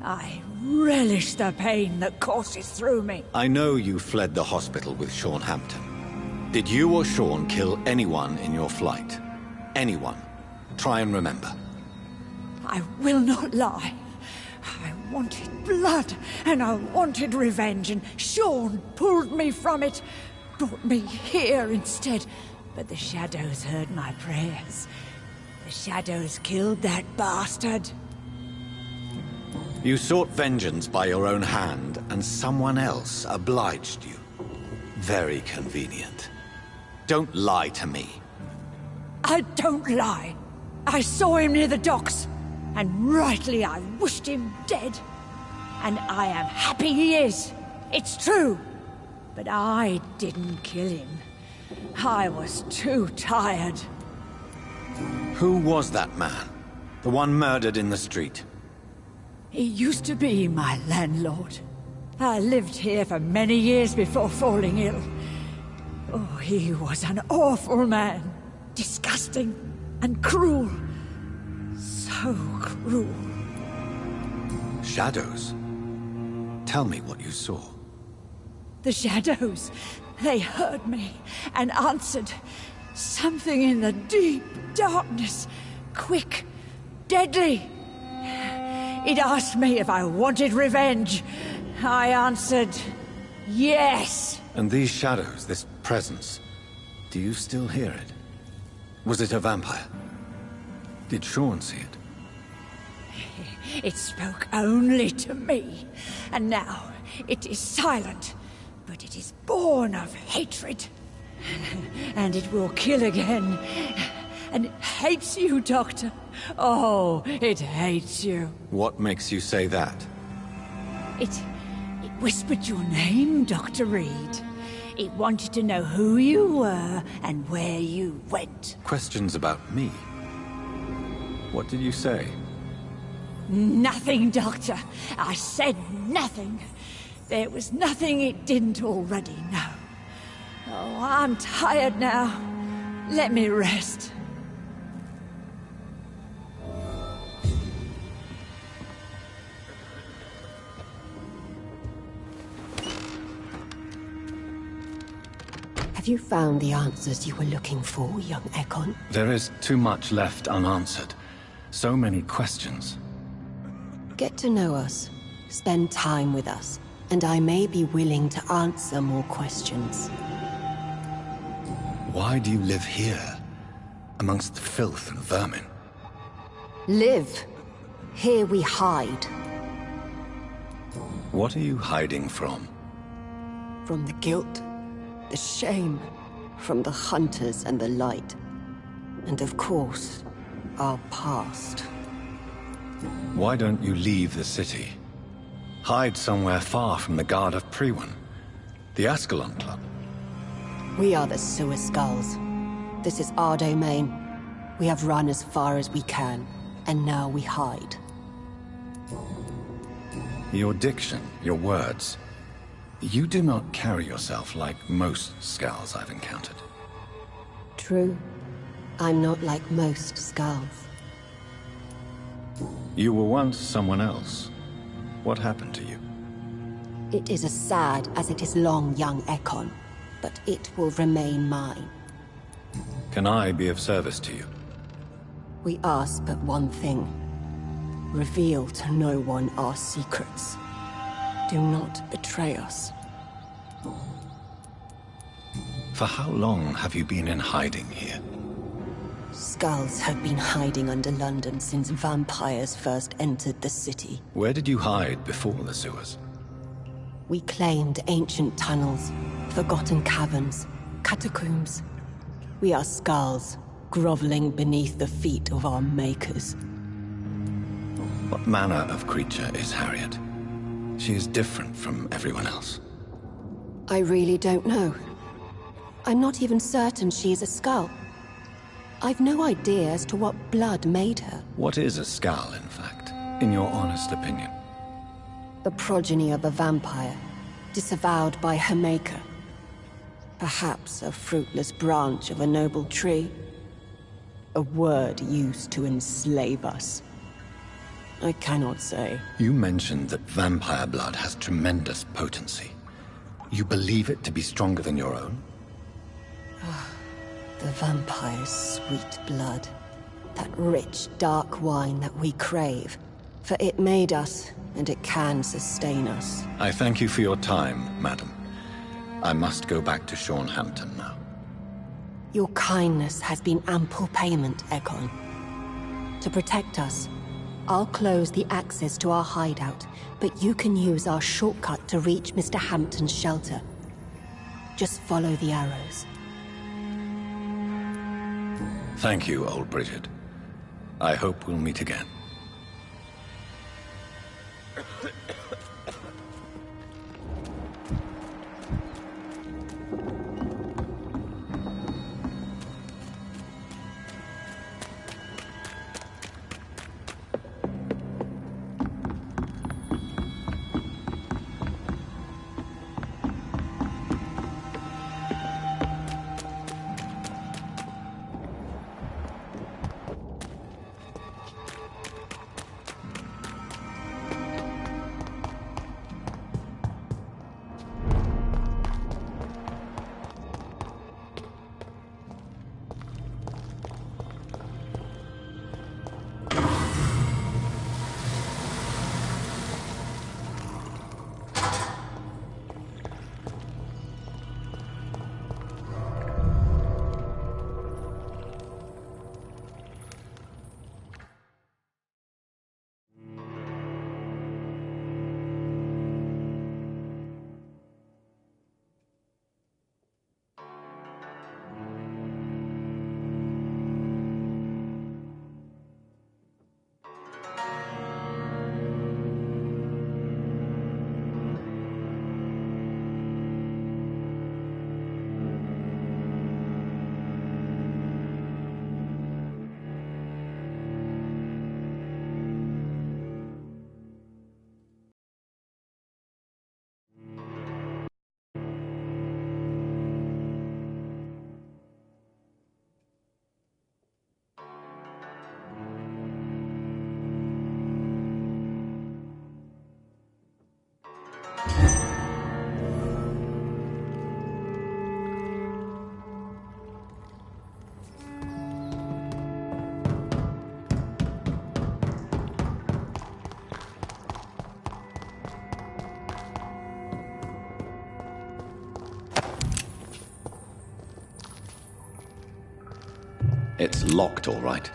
I relish the pain that courses through me. I know you fled the hospital with Sean Hampton. Did you or Sean kill anyone in your flight? Anyone? Try and remember. I will not lie. I wanted blood, and I wanted revenge, and Sean pulled me from it, brought me here instead. But the shadows heard my prayers. The shadows killed that bastard. You sought vengeance by your own hand, and someone else obliged you. Very convenient. Don't lie to me. I don't lie. I saw him near the docks, and rightly I wished him dead. And I am happy he is. It's true. But I didn't kill him. I was too tired. Who was that man? The one murdered in the street? He used to be my landlord. I lived here for many years before falling ill. Oh, he was an awful man. Disgusting and cruel. So cruel. Shadows? Tell me what you saw. The shadows, they heard me and answered. Something in the deep darkness. Quick, deadly. It asked me if I wanted revenge. I answered, yes. And these shadows, this presence, do you still hear it? Was it a vampire? Did Sean see it? It spoke only to me, and now it is silent, but it is born of hatred. And it will kill again. And it hates you, Doctor. Oh, it hates you. What makes you say that? It whispered your name, Dr. Reed. It wanted to know who you were and where you went. Questions about me? What did you say? Nothing, Doctor. I said nothing. There was nothing it didn't already know. Oh, I'm tired now. Let me rest. Have you found the answers you were looking for, young Ekon? There is too much left unanswered. So many questions. Get to know us. Spend time with us. And I may be willing to answer more questions. Why do you live here? Amongst the filth and vermin? Live. Here we hide. What are you hiding from? From the guilt, the shame, from the hunters and the light. And of course, our past. Why don't you leave the city? Hide somewhere far from the Guard of Priwen, the Ascalon Club. We are the Sewer Skulls. This is our domain. We have run as far as we can, and now we hide. Your diction, your words. You do not carry yourself like most Skulls I've encountered. True. I'm not like most Skulls. You were once someone else. What happened to you? It is as sad as it is long, young Ekon, but it will remain mine. Can I be of service to you? We ask but one thing. Reveal to no one our secrets. Do not betray us. For how long have you been in hiding here? Skulls have been hiding under London since vampires first entered the city. Where did you hide before the sewers? We claimed ancient tunnels, forgotten caverns, catacombs. We are Skulls, groveling beneath the feet of our makers. What manner of creature is Harriet? She is different from everyone else. I really don't know. I'm not even certain she is a Skull. I've no idea as to what blood made her. What is a Skull, in fact, in your honest opinion? The progeny of a vampire, disavowed by her maker. Perhaps a fruitless branch of a noble tree. A word used to enslave us. I cannot say. You mentioned that vampire blood has tremendous potency. You believe it to be stronger than your own? The vampire's sweet blood. that rich, dark wine that we crave. For it made us, and it can sustain us. I thank you for your time, madam. I must go back to Hampton now. Your kindness has been ample payment, Egon. To protect us, I'll close the access to our hideout, but you can use our shortcut to reach Mr. Hampton's shelter. Just follow the arrows. Thank you, old Bridget. I hope we'll meet again. It's locked, all right.